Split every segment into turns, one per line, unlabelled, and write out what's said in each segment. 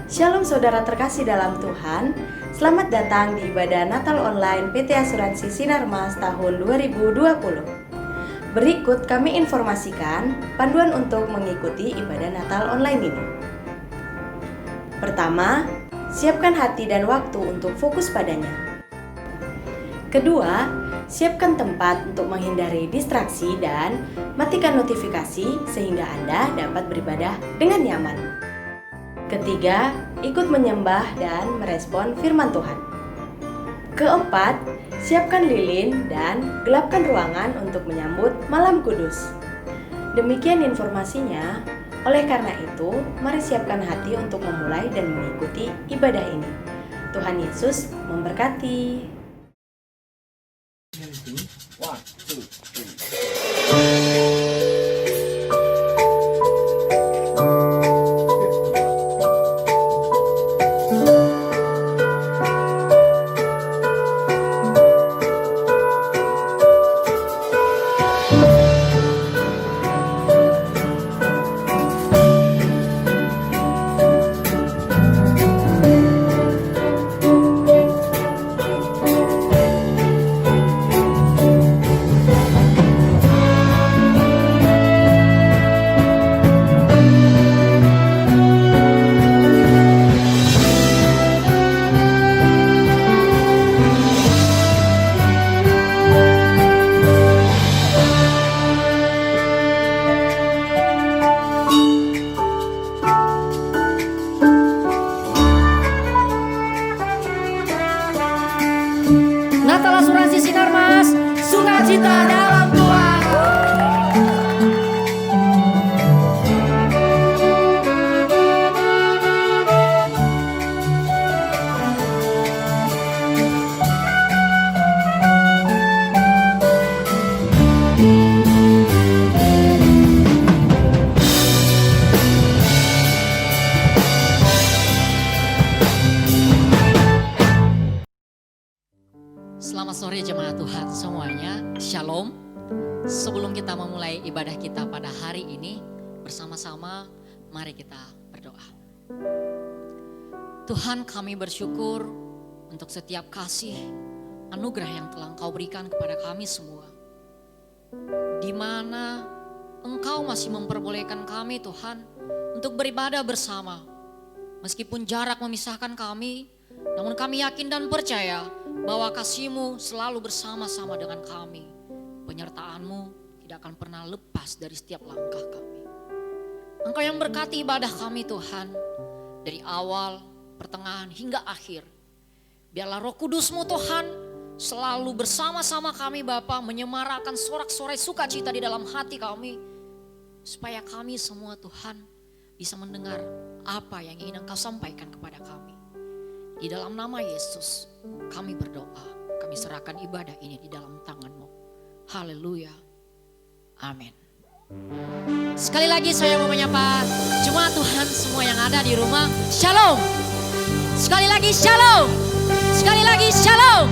Shalom saudara terkasih dalam Tuhan. Selamat datang di ibadah Natal online PT Asuransi Sinarmas tahun 2020. Berikut kami informasikan panduan untuk mengikuti ibadah Natal online ini. Pertama, siapkan hati dan waktu untuk fokus padanya. Kedua, siapkan tempat untuk menghindari distraksi dan matikan notifikasi sehingga Anda dapat beribadah dengan nyaman. Ketiga, ikut menyembah dan merespon firman Tuhan. Keempat, siapkan lilin dan gelapkan ruangan untuk menyambut malam kudus. Demikian informasinya. Oleh karena itu, mari siapkan hati untuk memulai dan mengikuti ibadah ini. Tuhan Yesus memberkati.
One, two, three.
Natal Asuransi Sinarmas, sukacita dalam Tuhan. Selamat sore jemaat Tuhan semuanya, Shalom. Sebelum kita memulai ibadah kita pada hari ini, bersama-sama mari kita berdoa. Tuhan, kami bersyukur untuk setiap kasih, anugerah yang telah Engkau berikan kepada kami semua. Di mana Engkau masih memperbolehkan kami Tuhan untuk beribadah bersama. Meskipun jarak memisahkan kami, namun kami yakin dan percaya bahwa kasih-Mu selalu bersama-sama dengan kami. Penyertaan-Mu tidak akan pernah lepas dari setiap langkah kami. Engkau yang berkati ibadah kami Tuhan, dari awal, pertengahan hingga akhir. Biarlah Roh Kudus-Mu Tuhan selalu bersama-sama kami Bapa, menyemarakan sorak-sorai sukacita di dalam hati kami. Supaya kami semua Tuhan bisa mendengar apa yang ingin Engkau sampaikan kepada kami. Di dalam nama Yesus kami berdoa, kami serahkan ibadah ini di dalam tangan-Mu. Haleluya, amin. Sekali lagi saya mau menyapa jemaat Tuhan semua yang ada di rumah, Shalom. Sekali lagi Shalom, sekali lagi Shalom.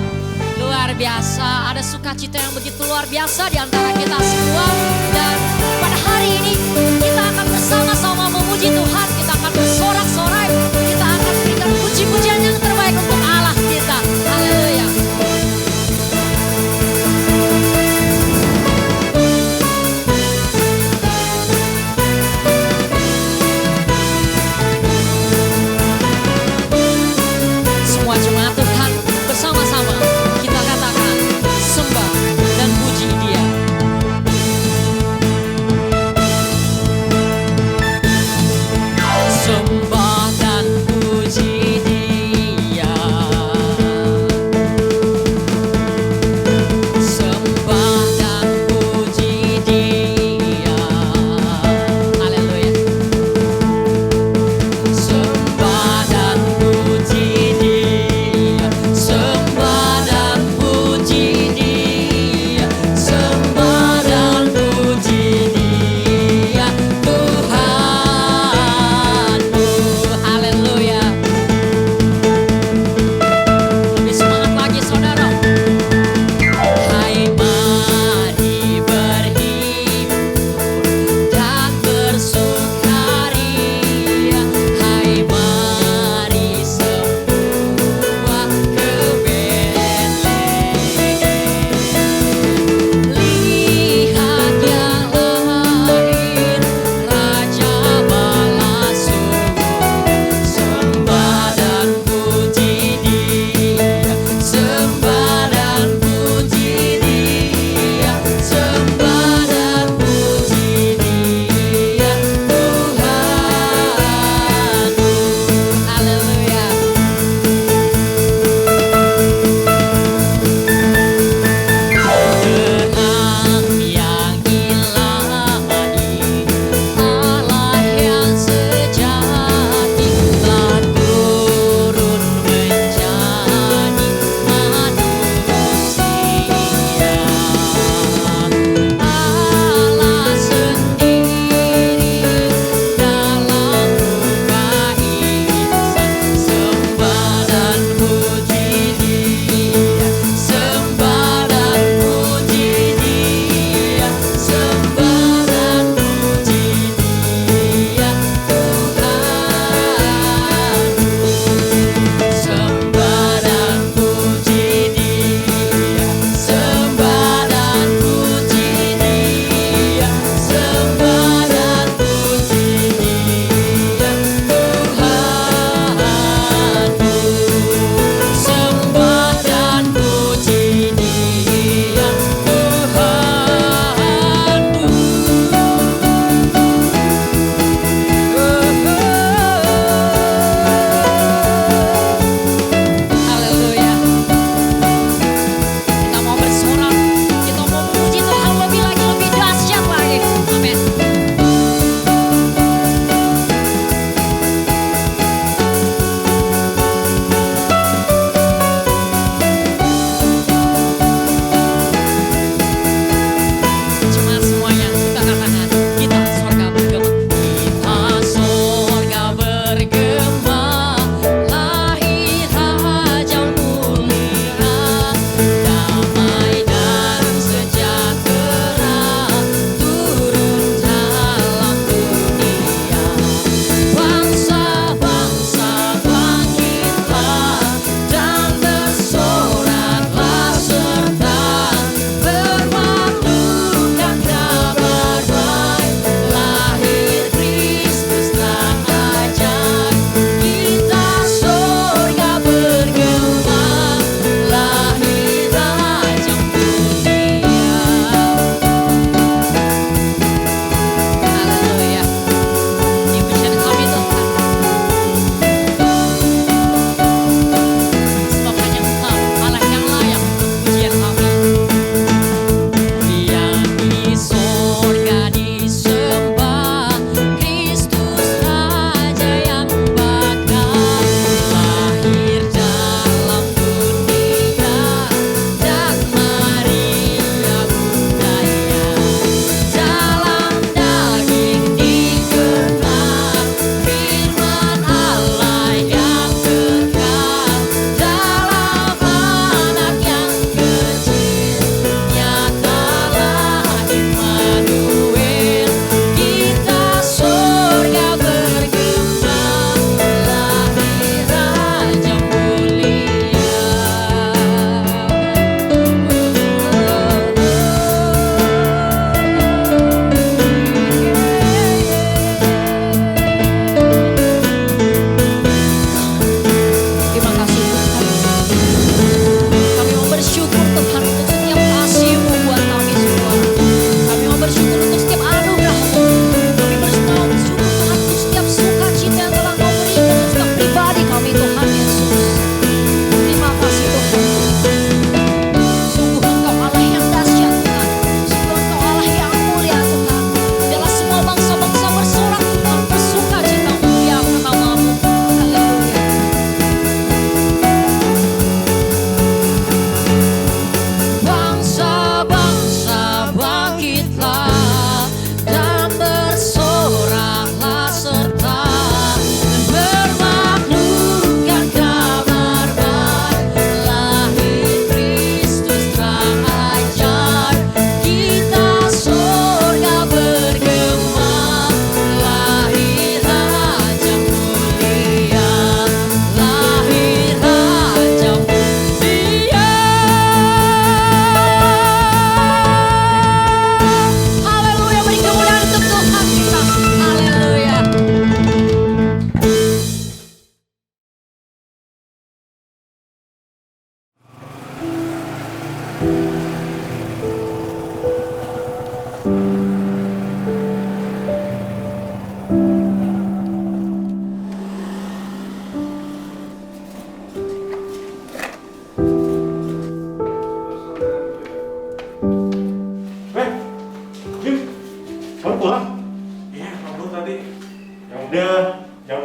Luar biasa, ada sukacita yang begitu luar biasa di antara kita semua. Dan pada hari ini kita akan bersama-sama memuji Tuhan, kita akan bersorak-sorai, kita akan berikan puji-pujian yang terbaik untuk Allah kita. Haleluya. Semua jemaat Tuhan bersama-sama kita katakan sembah dan puji Dia.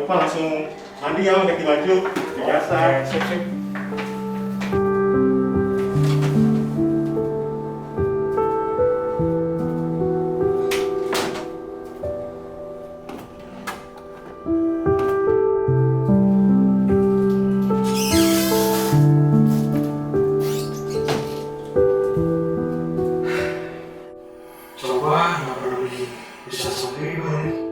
lupa langsung mandi ya, ganti baju. Biasa.
Sip.
Coba nggak perlu bisa sampai ini.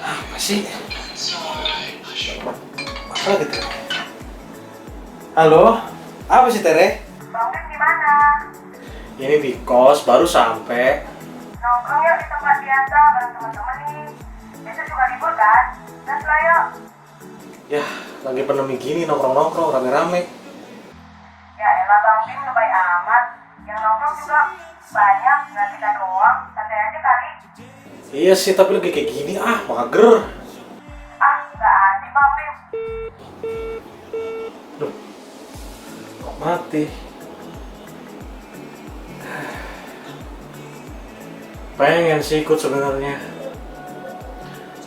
Apa sih? Apa gitu? Halo, apa sih Tere?
Bang Bim gimana?
Ini di kos, baru sampai.
Nongkrong yuk di tempat biasa bareng teman-teman nih. Besok juga libur kan? Gas lah yuk.
Ya, lagi pandemi gini nongkrong-nongkrong rame-rame.
Ya elah Bang Bim lebay amat. Yang nongkrong juga banyak, nggak kita doang. Santai aja kali.
Iya sih, tapi lagi kayak gini mager.
Ah, nggak asik Bang Bim.
Duh, kok mati? Pengen sih ikut sebenarnya.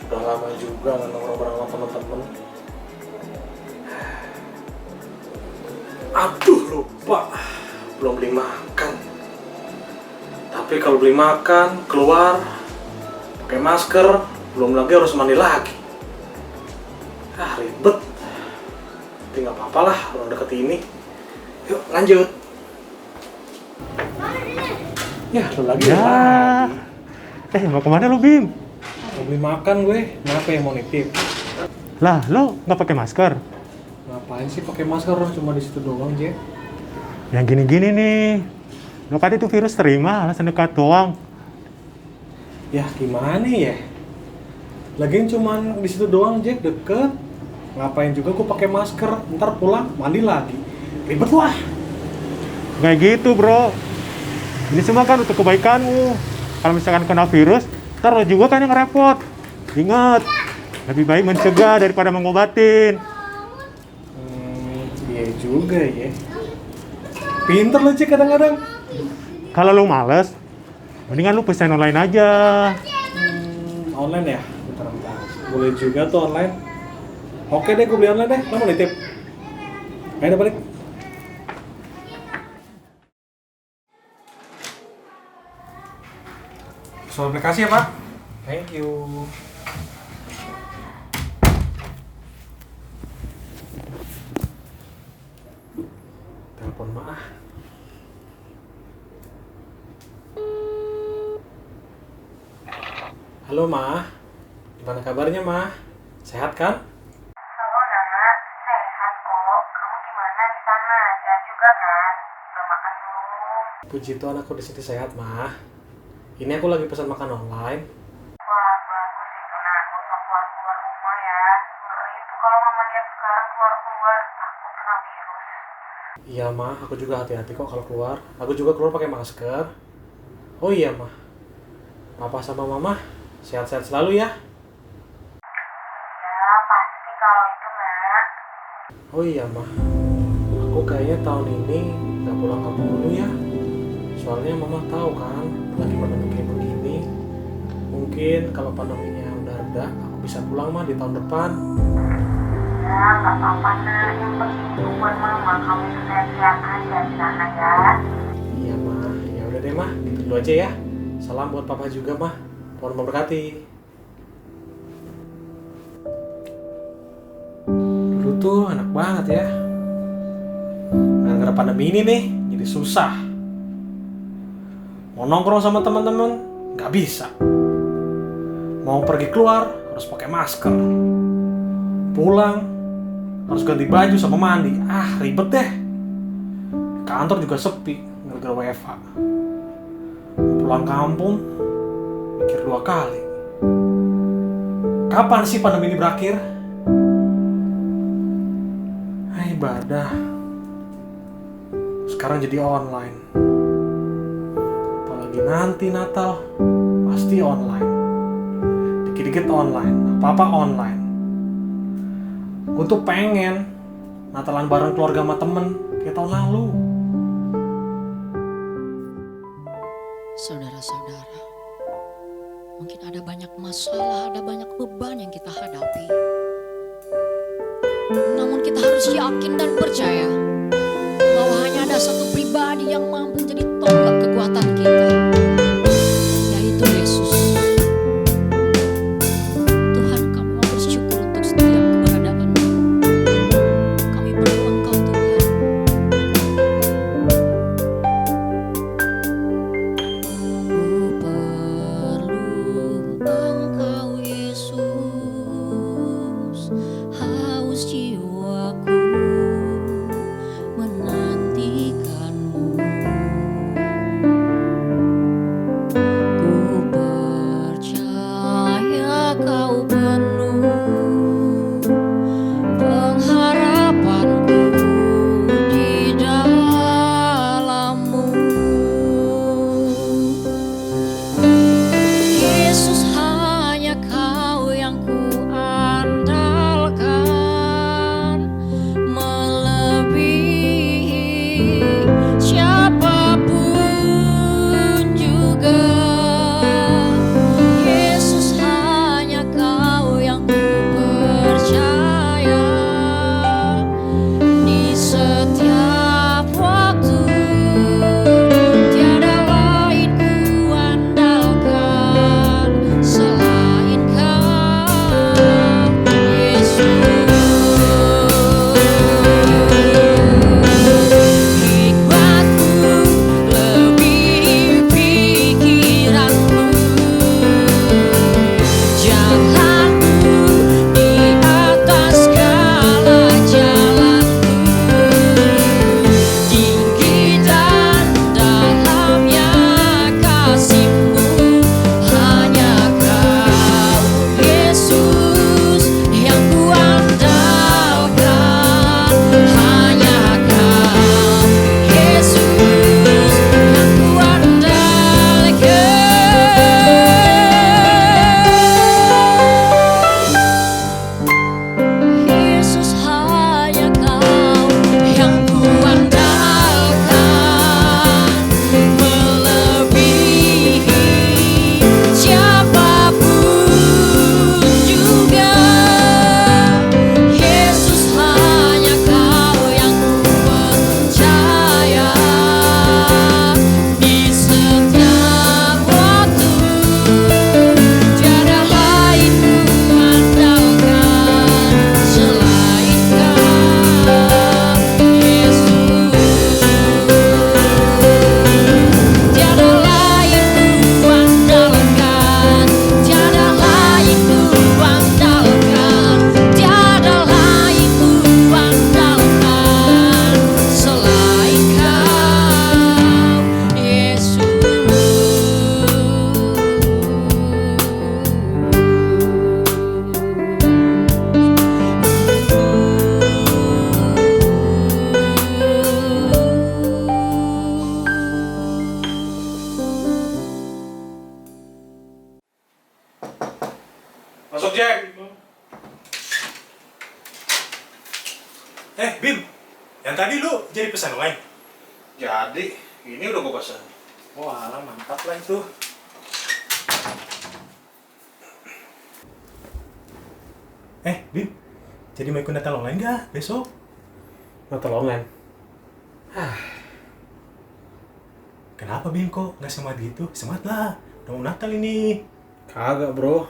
Udah lama juga nggak nongkrong bareng sama temen-temen. Aduh, lupa. Belum beli makan. Tapi kalau beli makan, keluar pakai masker, belum lagi harus mandi lagi. Ribet. Tapi nggak apa-apa lah, orang deket ini. Yuk, lanjut. Ya, lu lagi.
Mau kemana lu, Bim?
Mau beli makan gue. Kenapa yang mau nitip?
Lah, lo nggak pakai masker?
Ngapain sih pakai masker, orang cuma di situ doang, Jack?
Yang gini-gini nih. Lo kan itu virus terima, alasan dekat doang.
Ya gimana ya? Lagian cuma di situ doang, Jack, deket. Ngapain juga gue pakai masker? Ntar pulang mandi lagi. Ribet lah.
Kayak gitu, bro. Ini semua kan untuk kebaikanmu. Kalau misalkan kena virus, ntar lo juga kan yang repot. Ingat, lebih baik mencegah daripada mengobatin.
Iya juga ya. Pinter lo, Jack, kadang-kadang.
Kalau lo males, mendingan lo pesan online aja.
Online ya? Bentar. Boleh juga tuh online. Oke deh, gue beli online deh. Lo mau nitip? Ayo balik. Soal aplikasi ya, Pak? Thank you. Telepon Ma. Halo Ma, gimana kabarnya Ma? Sehat kan?
Halo Nana, sehat kok. Kamu gimana di sana? Sehat juga kan? Udah makan belum?
Puji Tuhan aku di sini sehat Ma. Ini aku lagi pesan makan online.
Wah, bagus itu Nak. Gak usah keluar-keluar rumah ya. Ngeri tuh kalau mama lihat sekarang keluar-keluar. Takut kena virus.
Iya Ma, aku juga hati-hati kok kalau keluar. Aku juga keluar pakai masker. Oh iya Ma, Papa sama Mama sehat-sehat selalu ya.
Iya, pasti kalau itu Nak.
Oh iya Ma, aku kayaknya tahun ini nggak pulang kampung dulu ya. Soalnya Mama tahu kan, lagi pandemi kayak begini. Mungkin kalau pandeminya udah reda, aku bisa pulang Ma di tahun depan.
Ya, gak apa-apa Nak. Yang penting tuh buat mama kamu itu sehat-sehat aja di sana ya.
Iya Ma, ya udah deh Ma, gitu dulu aja ya. Salam buat Papa juga Ma. Mohon memberkati. Dulu tuh enak banget ya. Gara-gara pandemi ini nih, jadi susah. Mau nongkrong sama teman-teman, nggak bisa. Mau pergi keluar, harus pakai masker. Pulang, harus ganti baju sama mandi. Ribet deh. Kantor juga sepi, gara-gara WFH. Pulang kampung, Mikir 2 kali. Kapan sih pandemi ini berakhir? Ibadah. Sekarang jadi online. Apalagi nanti Natal, pasti online. Dikit-dikit online, apa-apa online. Gue tuh pengen Natalan bareng keluarga sama temen kayak tahun lalu.
Saudara-saudara, mungkin ada banyak masalah, ada banyak beban yang kita hadapi. Namun kita harus yakin dan percaya bahwa hanya ada satu pribadi yang mampu menjadi tonggak kekuatan kita, yaitu Yesus. Tuhan, kami mau bersyukur untuk setiap keberadaan-Mu. Kami perlu Engkau, Tuhan. Ku perlu Engkau, Yesus. Haus jiwaku menantikan-Mu. Ku percaya Kau penuh pengharapanku di dalam-Mu. Yesus, hanya Kau yang kuandalkan, melebihi siapapun juga. Yesus, hanya Kau yang kupercaya di setiap waktu. Tiada lain kuandalkan selain Kau, Yesus. Hikmatmu lebih pikiranmu, jalanmu di atas segala jalanku. Tinggi dan dalamnya kasih-Mu, hanya Kau, Yesus, yang kuandalkan. Hanya Kau, Yesus, yang kuandalkan. Yesus, hanya Kau yang kuandalkan, melebihi siapapun juga. Yesus, hanya Kau yang kupercaya di setiap waktu. Tiada lain kuandalkan selain Kau, Yesus. Tiada lain kuandalkan, tiada lain kuandalkan, tiada lain kuandalkan selain Kau, Yesus.
Masuk, Jack.
Bim, yang tadi lu jadi pesan online?
Jadi, ini udah gue pesan. Wah, mantap lah itu.
Bim, jadi mau ikut Natal online nggak besok?
Natal online.
Kenapa Bim kok nggak semangat gitu? Semangat lah, udah mau Natal ini.
Kagak, bro.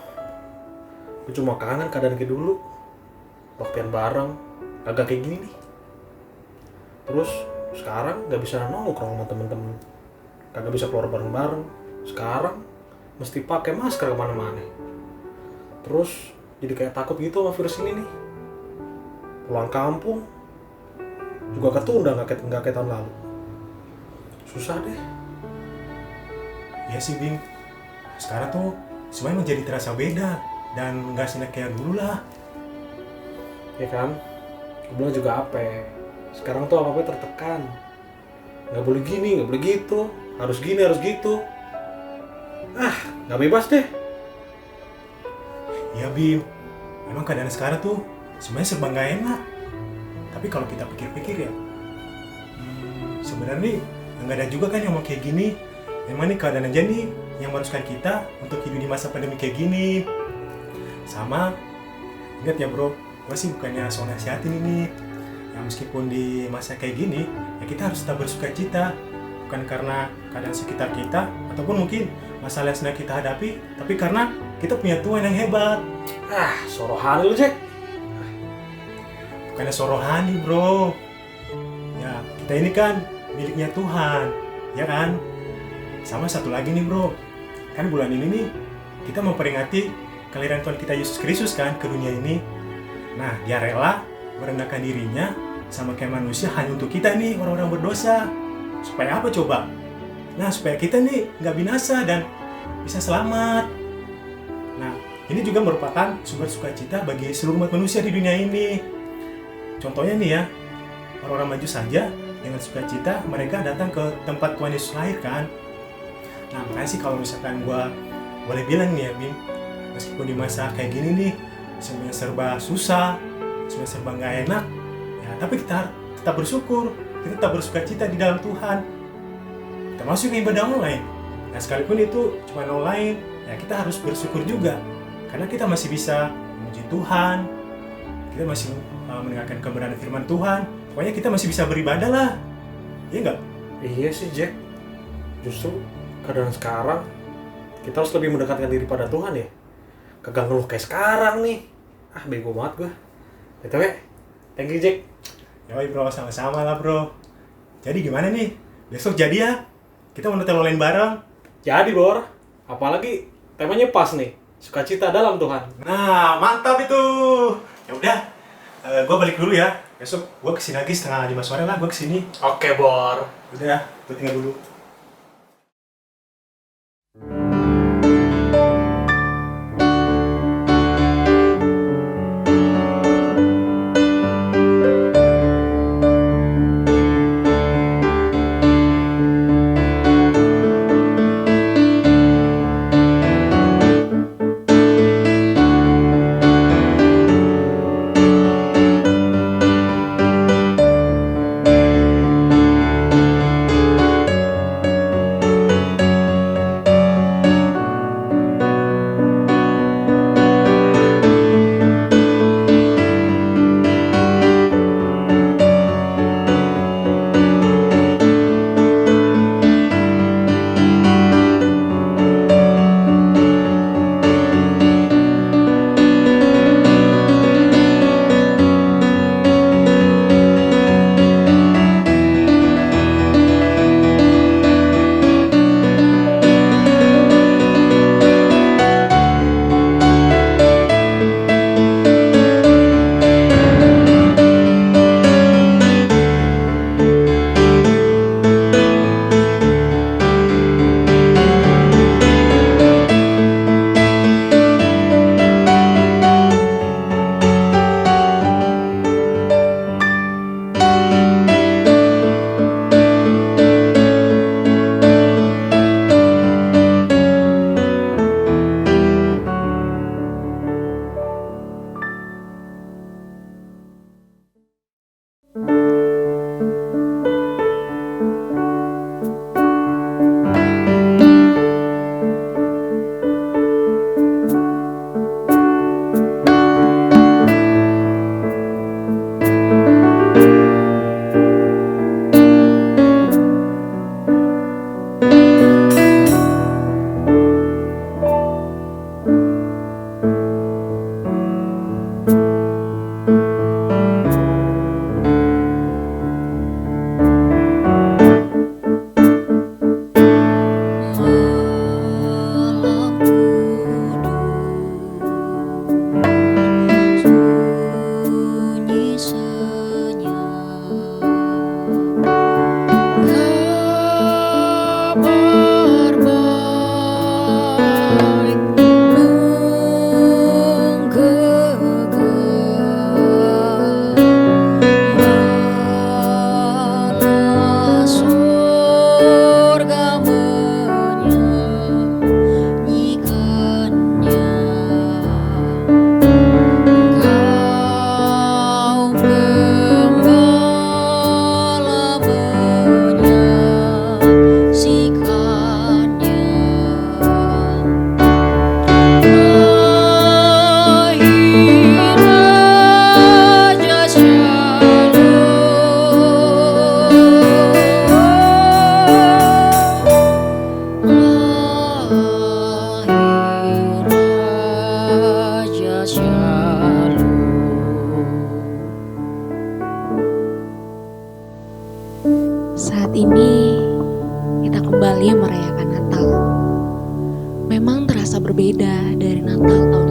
Gue cuma kangen keadaan kayak dulu. Waktuan bareng, kagak kayak gini nih. Terus sekarang nggak bisa nongkrong sama temen-temen, kagak bisa keluar bareng-bareng. Sekarang mesti pakai masker kemana-mana. Terus jadi kayak takut gitu sama virus ini nih. Pulang kampung juga ketunda nggak kayak tahun lalu. Susah deh.
Iya sih Bim, Sekarang tuh semuanya menjadi terasa beda dan nggak senak kayak dulu lah.
Ya kan? Gue bilang juga apa ya? Sekarang tuh apa-apa tertekan. Nggak boleh gini, nggak boleh gitu. Harus gini, harus gitu. Nggak bebas deh.
Ya Bim, memang keadaan sekarang tuh semuanya serba nggak enak. Tapi kalau kita pikir-pikir ya, sebenarnya nih nggak ada juga kan yang mau kayak gini. Memang nih keadaan aja nih yang mengharuskan kita untuk hidup di masa pandemi kayak gini. Sama, ingat ya bro, gue sih bukannya soal nasihatin ini. Ya meskipun di masa kayak gini, ya kita harus tetap bersuka cita. Bukan karena keadaan sekitar kita, ataupun mungkin masalah yang sedang kita hadapi, tapi karena kita punya Tuhan yang hebat.
Sorohan lu, Jack.
Bukannya sorohani bro. Ya, kita ini kan miliknya Tuhan, ya kan? Sama satu lagi nih bro, kan bulan ini nih kita memperingati kelahiran Tuhan kita Yesus Kristus kan ke dunia ini. Nah, dia rela merendahkan dirinya sama kayak manusia hanya untuk kita nih orang-orang berdosa. Supaya apa coba? Nah, supaya kita nih nggak binasa dan bisa selamat. Nah, ini juga merupakan sumber sukacita bagi seluruh umat manusia di dunia ini. Contohnya nih ya, orang-orang maju saja dengan sukacita mereka datang ke tempat Tuhan Yesus lahir kan. Nah, makanya sih kalau misalkan gua boleh bilang nih ya Bim, meskipun di masa kayak gini nih, semuanya serba susah, semuanya serba nggak enak, ya tapi kita tetap bersyukur, kita tetap bersukacita di dalam Tuhan. Termasuk ibadah online. Nah, sekalipun itu cuma online, ya kita harus bersyukur juga. Karena kita masih bisa memuji Tuhan, kita masih mendengarkan kebenaran firman Tuhan, pokoknya kita masih bisa beribadah lah. Iya nggak?
Iya sih, Jack. Justru keadaan sekarang kita harus lebih mendekatkan diri pada Tuhan ya. Kagak ngeluh kayak sekarang nih. Bego banget gue. BTW, thank you Jack.
Yoi bro, sama-sama lah bro. Jadi gimana nih? Besok jadi ya? Kita mau nonton online bareng?
Jadi Bor, apalagi temanya pas nih. Sukacita dalam Tuhan.
Nah, mantap itu. Ya udah, gue balik dulu ya. Besok gue kesini lagi 4:30 sore lah, gue kesini.
Oke Bor.
Udah ya, gue tinggal dulu.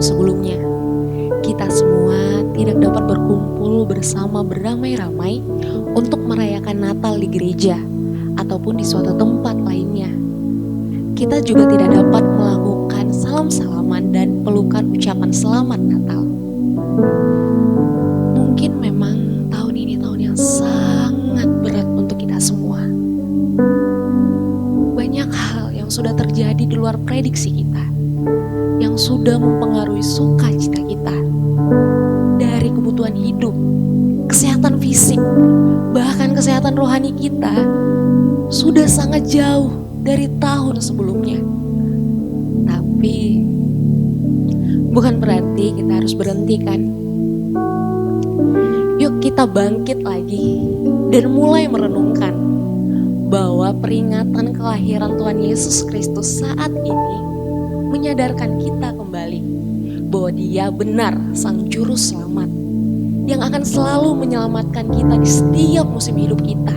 sebelumnya, kita semua tidak dapat berkumpul bersama beramai-ramai untuk merayakan Natal di gereja ataupun di suatu tempat lainnya. Kita juga tidak dapat melakukan salam-salaman dan pelukan ucapan selamat Natal. Mungkin memang tahun ini tahun yang sangat berat untuk kita semua. Banyak hal yang sudah terjadi di luar prediksi kita, yang sudah mempengaruhi sukacita kita. Dari kebutuhan hidup, kesehatan fisik, bahkan kesehatan rohani kita sudah sangat jauh dari tahun sebelumnya. Tapi bukan berarti kita harus berhenti kan? Yuk kita bangkit lagi dan mulai merenungkan bahwa peringatan kelahiran Tuhan Yesus Kristus saat ini menyadarkan kita kembali bahwa Dia benar Sang Juru Selamat yang akan selalu menyelamatkan kita di setiap musim hidup kita.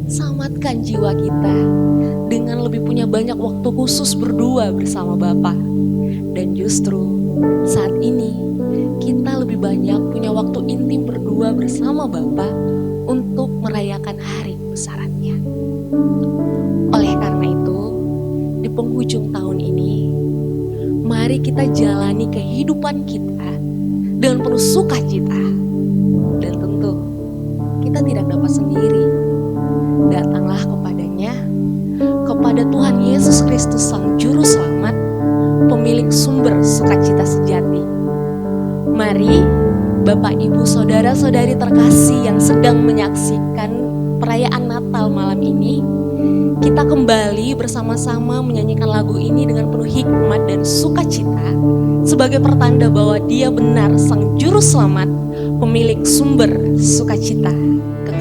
Selamatkan jiwa kita dengan lebih punya banyak waktu khusus berdua bersama Bapa. Dan justru saat ini kita lebih banyak punya waktu intim berdua bersama Bapa untuk merayakan hari kebesarannya. Oleh karena itu, di penghujung tahun ini, mari kita jalani kehidupan kita dengan penuh sukacita. Dan tentu, kita tidak dapat sendiri. Datanglah kepadanya, kepada Tuhan Yesus Kristus Sang Juru Selamat, pemilik sumber sukacita sejati. Mari, Bapak, Ibu, Saudara-saudari terkasih yang sedang menyaksikan perayaan Natal malam ini, kita kembali bersama-sama menyanyikan lagu ini dengan penuh hikmat dan sukacita sebagai pertanda bahwa Dia benar Sang Juru Selamat, pemilik sumber sukacita kekal.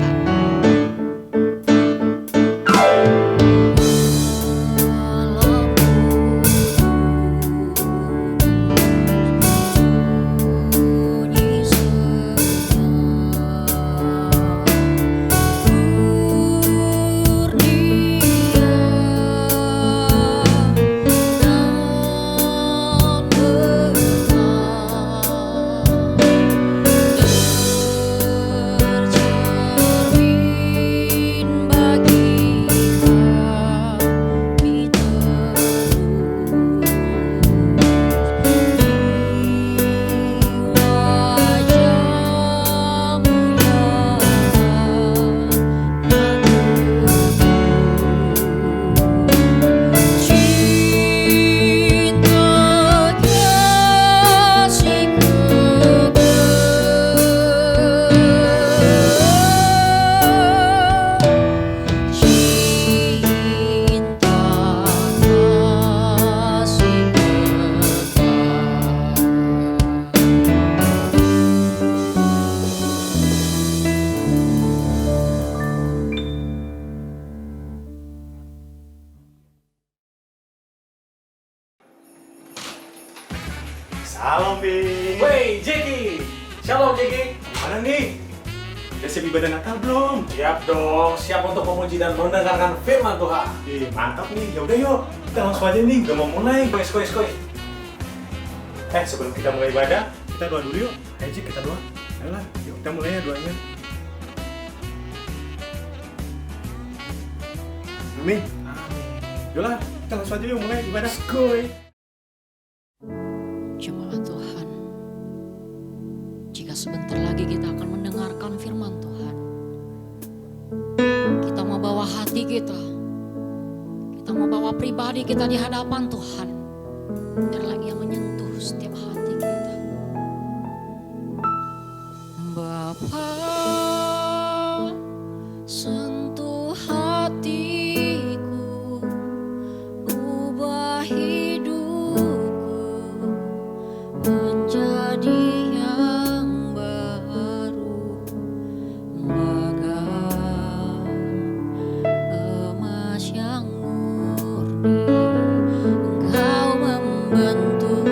Salam, Bi.
Wey, Jeki! Shalom, Jeki!
Mana nih? Udah siap ibadah Natal belum?
Siap dong, siap untuk memuji dan mendengarkan firman Tuhan.
Mantap nih. Yaudah yuk, kita langsung aja nih. Udah mau mulai.
Skoy.
Sebelum kita mulai ibadah, kita doa dulu yuk. Ayo, Jek, kita doa. Ayolah, yuk kita mulai ya doanya. Amin. Yolah, kita langsung aja yuk mulai ibadah.
Skoy.
Jemaat Tuhan, jika sebentar lagi kita akan mendengarkan firman Tuhan, kita mau bawa hati kita mau bawa pribadi kita di hadapan Tuhan, biarlah Ia menyentuh setiap hati kita. Bapa, sentuh hatiku, ubah hidupku menjadi yang baru, bagai emas yang murni. Engkau membentuk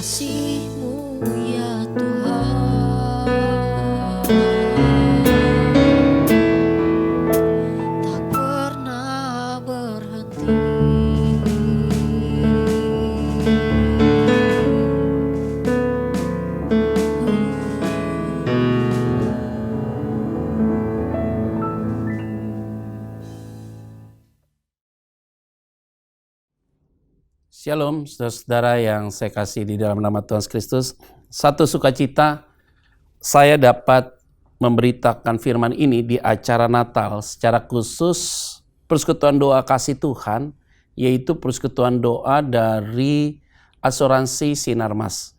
kasih-Mu ya Tuhan, tak pernah berhenti.
Shalom, saudara-saudara yang saya kasih di dalam nama Tuhan Yesus Kristus. Satu sukacita saya dapat memberitakan firman ini di acara Natal secara khusus persekutuan doa kasih Tuhan, yaitu persekutuan doa dari asuransi Sinarmas.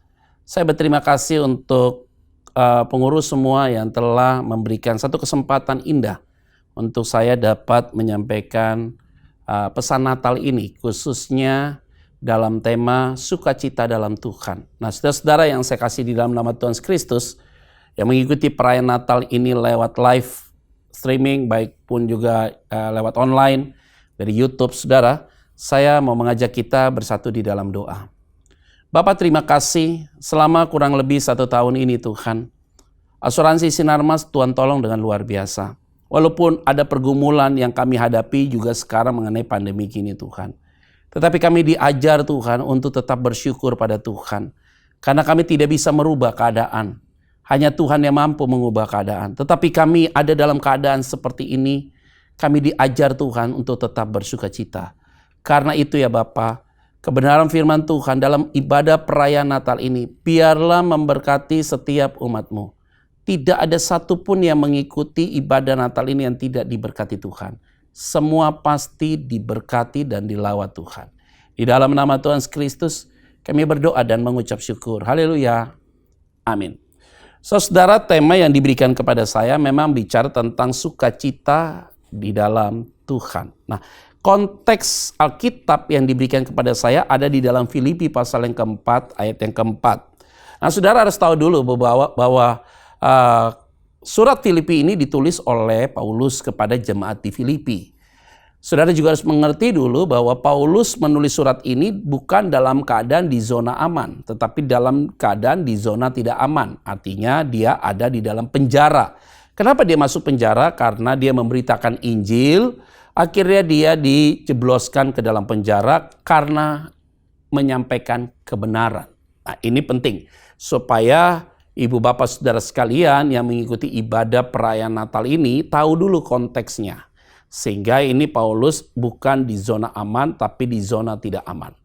Saya berterima kasih untuk pengurus semua yang telah memberikan satu kesempatan indah untuk saya dapat menyampaikan pesan Natal ini, khususnya dalam tema sukacita dalam Tuhan. Nah, saudara-saudara yang saya kasih di dalam nama Tuhan Yesus Kristus, yang mengikuti perayaan Natal ini lewat live streaming, baik pun juga lewat online dari YouTube, saudara, saya mau mengajak kita bersatu di dalam doa. Bapak, terima kasih selama kurang lebih 1 tahun ini Tuhan. Asuransi Sinarmas Tuhan tolong dengan luar biasa. Walaupun ada pergumulan yang kami hadapi juga sekarang mengenai pandemi ini Tuhan. Tetapi kami diajar Tuhan untuk tetap bersyukur pada Tuhan. Karena kami tidak bisa merubah keadaan. Hanya Tuhan yang mampu mengubah keadaan. Tetapi kami ada dalam keadaan seperti ini. Kami diajar Tuhan untuk tetap bersukacita. Karena itu ya Bapa, kebenaran firman Tuhan dalam ibadah perayaan Natal ini, biarlah memberkati setiap umat-Mu. Tidak ada satupun yang mengikuti ibadah Natal ini yang tidak diberkati Tuhan. Semua pasti diberkati dan dilawat Tuhan. Di dalam nama Tuhan Kristus, kami berdoa dan mengucap syukur. Haleluya. Amin. Saudara, tema yang diberikan kepada saya memang bicara tentang sukacita di dalam Tuhan. Nah, konteks Alkitab yang diberikan kepada saya ada di dalam Filipi pasal yang keempat, ayat yang keempat. Nah, saudara harus tahu dulu bahwa surat Filipi ini ditulis oleh Paulus kepada jemaat di Filipi. Saudara juga harus mengerti dulu bahwa Paulus menulis surat ini bukan dalam keadaan di zona aman, tetapi dalam keadaan di zona tidak aman. Artinya dia ada di dalam penjara. Kenapa dia masuk penjara? Karena dia memberitakan Injil, akhirnya dia dijebloskan ke dalam penjara karena menyampaikan kebenaran. Nah, ini penting supaya Ibu Bapak Saudara sekalian yang mengikuti ibadah perayaan Natal ini tahu dulu konteksnya. Sehingga ini Paulus bukan di zona aman tapi di zona tidak aman.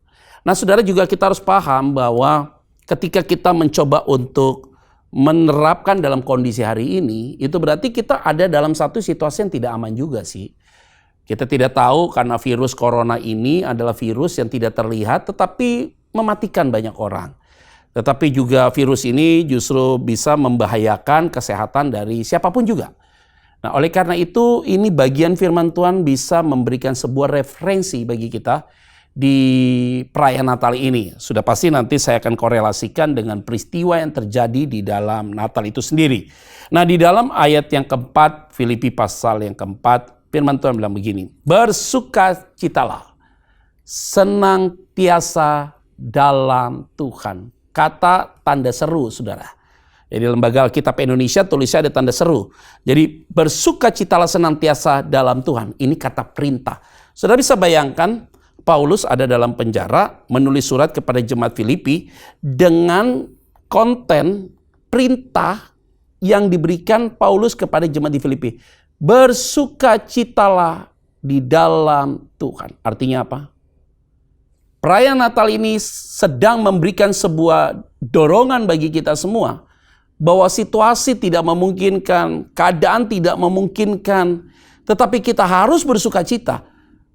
Nah, saudara juga kita harus paham bahwa ketika kita mencoba untuk menerapkan dalam kondisi hari ini, itu berarti kita ada dalam satu situasi yang tidak aman juga sih. Kita tidak tahu karena virus corona ini adalah virus yang tidak terlihat tetapi mematikan banyak orang. Tetapi juga virus ini justru bisa membahayakan kesehatan dari siapapun juga. Nah, oleh karena itu ini bagian firman Tuhan bisa memberikan sebuah referensi bagi kita di perayaan Natal ini. Sudah pasti nanti saya akan korelasikan dengan peristiwa yang terjadi di dalam Natal itu sendiri. Nah, di dalam ayat yang keempat, Filipi pasal yang keempat, firman Tuhan bilang begini, bersukacitalah, senantiasa dalam Tuhan. Kata tanda seru, saudara. Jadi lembaga Alkitab Indonesia tulisnya ada tanda seru. Jadi bersukacitalah senantiasa dalam Tuhan. Ini kata perintah. Saudara bisa bayangkan Paulus ada dalam penjara menulis surat kepada jemaat Filipi dengan konten perintah yang diberikan Paulus kepada jemaat di Filipi. Bersukacitalah di dalam Tuhan. Artinya apa? Perayaan Natal ini sedang memberikan sebuah dorongan bagi kita semua bahwa situasi tidak memungkinkan, keadaan tidak memungkinkan, tetapi kita harus bersukacita.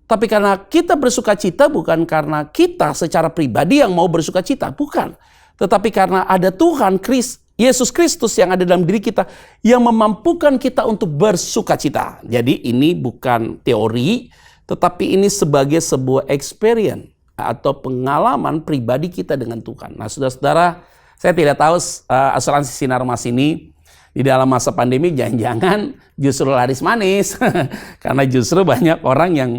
Tapi karena kita bersukacita bukan karena kita secara pribadi yang mau bersukacita, bukan. Tetapi karena ada Tuhan Yesus Kristus yang ada dalam diri kita yang memampukan kita untuk bersukacita. Jadi ini bukan teori, tetapi ini sebagai sebuah experience atau pengalaman pribadi kita dengan Tuhan. Nah, saudara-saudara, saya tidak tahu asuransi Sinarmas ini di dalam masa pandemi jangan-jangan justru laris manis. Karena justru banyak orang yang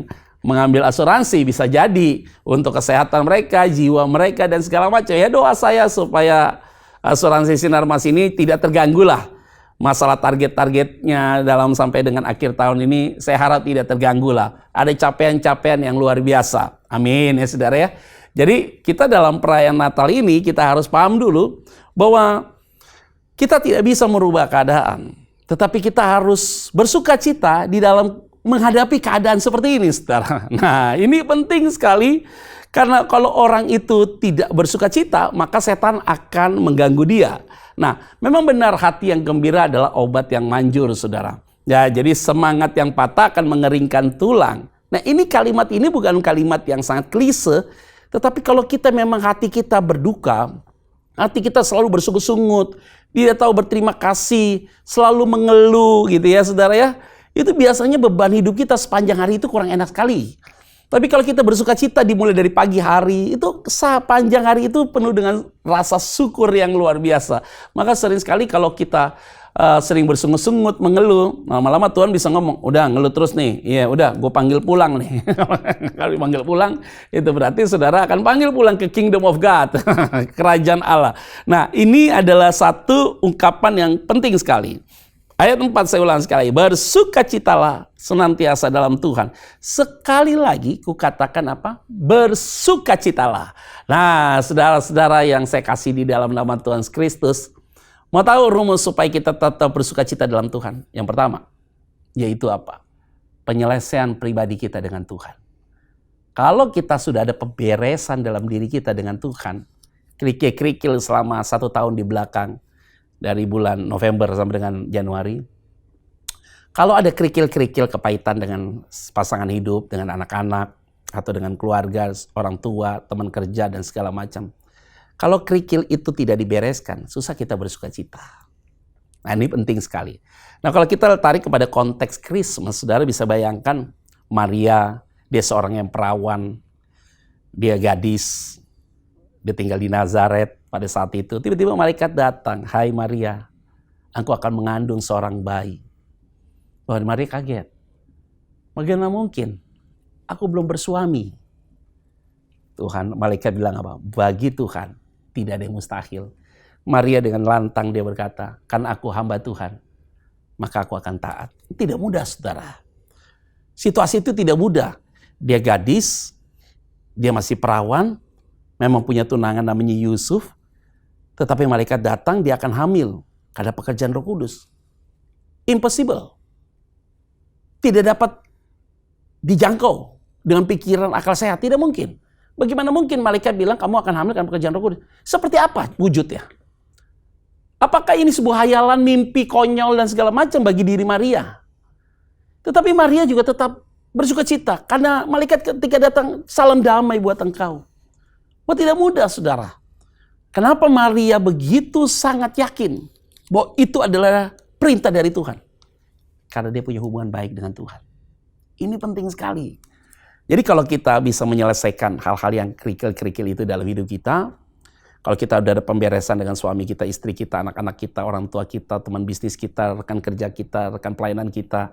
mengambil asuransi, bisa jadi untuk kesehatan mereka, jiwa mereka dan segala macam. Ya doa saya supaya asuransi Sinarmas ini tidak terganggu lah. Masalah target-targetnya dalam sampai dengan akhir tahun ini saya harap tidak terganggu lah. Ada capaian-capaian yang luar biasa. Amin ya saudara ya. Jadi kita dalam perayaan Natal ini kita harus paham dulu bahwa kita tidak bisa merubah keadaan. Tetapi kita harus bersuka cita di dalam menghadapi keadaan seperti ini saudara. Nah ini penting sekali. Karena kalau orang itu tidak bersuka cita maka setan akan mengganggu dia. Nah, memang benar hati yang gembira adalah obat yang manjur, saudara. Ya, jadi semangat yang patah akan mengeringkan tulang. Nah, ini kalimat ini bukan kalimat yang sangat klise, tetapi kalau kita memang hati kita berduka, hati kita selalu bersungut-sungut, tidak tahu berterima kasih, selalu mengeluh gitu ya, saudara ya. Itu biasanya beban hidup kita sepanjang hari itu kurang enak sekali. Tapi kalau kita bersuka cita dimulai dari pagi hari, itu sepanjang hari itu penuh dengan rasa syukur yang luar biasa. Maka sering sekali kalau kita sering bersungut-sungut, mengeluh, lama-lama Tuhan bisa ngomong, udah ngeluh terus nih, iya udah gue panggil pulang nih. Kalau dipanggil pulang, itu berarti saudara akan panggil pulang ke Kingdom of God, kerajaan Allah. Nah ini adalah satu ungkapan yang penting sekali. Ayat 4 saya ulang sekali, bersukacitalah senantiasa dalam Tuhan. Sekali lagi kukatakan apa? Bersukacitalah. Nah, saudara-saudara yang saya kasih di dalam nama Tuhan Kristus, mau tahu rumus supaya kita tetap bersukacita dalam Tuhan? Yang pertama, yaitu apa? Penyelesaian pribadi kita dengan Tuhan. Kalau kita sudah ada pemberesan dalam diri kita dengan Tuhan, kerikil-kerikil selama 1 tahun di belakang, dari bulan November sampai dengan Januari. Kalau ada kerikil-kerikil kepahitan dengan pasangan hidup, dengan anak-anak, atau dengan keluarga, orang tua, teman kerja, dan segala macam. Kalau kerikil itu tidak dibereskan, susah kita bersuka cita. Nah ini penting sekali. Nah kalau kita tarik kepada konteks Christmas, saudara bisa bayangkan Maria, dia seorang yang perawan, dia gadis, dia tinggal di Nazaret. Pada saat itu, tiba-tiba malaikat datang. Hai Maria, engkau akan mengandung seorang bayi. Wah, Maria kaget. Bagaimana mungkin? Aku belum bersuami. Tuhan, malaikat bilang apa? Bagi Tuhan, tidak ada yang mustahil. Maria dengan lantang dia berkata, kan aku hamba Tuhan, maka aku akan taat. Tidak mudah, saudara. Situasi itu tidak mudah. Dia gadis, dia masih perawan, memang punya tunangan namanya Yusuf, tetapi malaikat datang, dia akan hamil karena pekerjaan Roh Kudus. Impossible. Tidak dapat dijangkau dengan pikiran akal sehat, tidak mungkin. Bagaimana mungkin malaikat bilang kamu akan hamil karena pekerjaan Roh Kudus? Seperti apa wujudnya? Apakah ini sebuah hayalan, mimpi konyol dan segala macam bagi diri Maria? Tetapi Maria juga tetap bersuka cita karena malaikat ketika datang, salam damai buat engkau. Oh, tidak mudah, saudara. Kenapa Maria begitu sangat yakin bahwa itu adalah perintah dari Tuhan? Karena dia punya hubungan baik dengan Tuhan. Ini penting sekali. Jadi kalau kita bisa menyelesaikan hal-hal yang kerikil-kerikil itu dalam hidup kita, kalau kita udah ada pemberesan dengan suami kita, istri kita, anak-anak kita, orang tua kita, teman bisnis kita, rekan kerja kita, rekan pelayanan kita,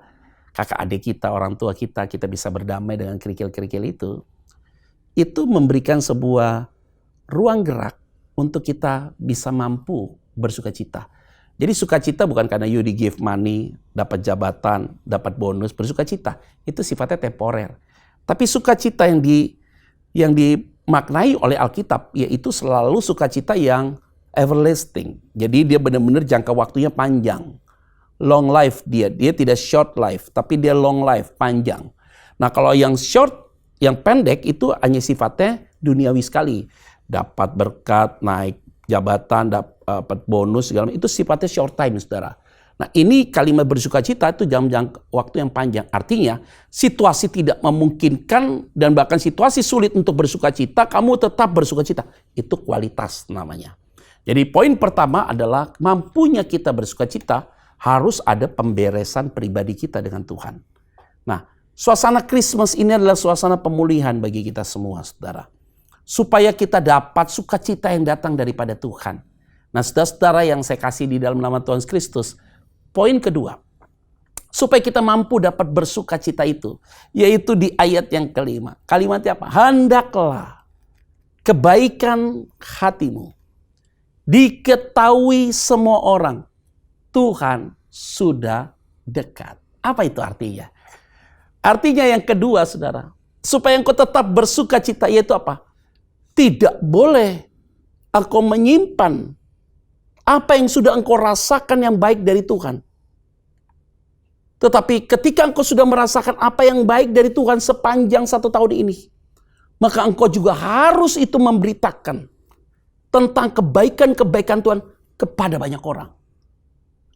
kakak adik kita, orang tua kita bisa berdamai dengan kerikil-kerikil itu memberikan sebuah ruang gerak untuk kita bisa mampu bersuka cita. Jadi sukacita bukan karena you di give money, dapat jabatan, dapat bonus, bersuka cita. Itu sifatnya temporer. Tapi sukacita yang dimaknai oleh Alkitab, yaitu selalu sukacita yang everlasting. Jadi dia benar-benar jangka waktunya panjang. Long life dia tidak short life, tapi dia long life, panjang. Nah kalau yang short, yang pendek itu hanya sifatnya duniawi sekali. Dapat berkat, naik jabatan, dapat bonus, segala macam. Itu sifatnya short time, saudara. Nah ini kalimat bersuka cita itu jangka waktu yang panjang. Artinya situasi tidak memungkinkan dan bahkan situasi sulit untuk bersuka cita, kamu tetap bersuka cita. Itu kualitas namanya. Jadi poin pertama adalah mampunya kita bersuka cita harus ada pemberesan pribadi kita dengan Tuhan. Nah suasana Christmas ini adalah suasana pemulihan bagi kita semua, saudara. Supaya kita dapat sukacita yang datang daripada Tuhan. Nah saudara-saudara yang saya kasih di dalam nama Tuhan Kristus, poin kedua, supaya kita mampu dapat bersuka cita itu, yaitu di ayat yang kelima. Kalimatnya apa? Hendaklah kebaikan hatimu diketahui semua orang, Tuhan sudah dekat. Apa itu artinya? Artinya yang kedua, saudara, supaya engkau tetap bersuka cita, yaitu apa? Tidak boleh engkau menyimpan apa yang sudah engkau rasakan yang baik dari Tuhan. Tetapi ketika engkau sudah merasakan apa yang baik dari Tuhan sepanjang 1 tahun ini, maka engkau juga harus itu memberitakan tentang kebaikan-kebaikan Tuhan kepada banyak orang.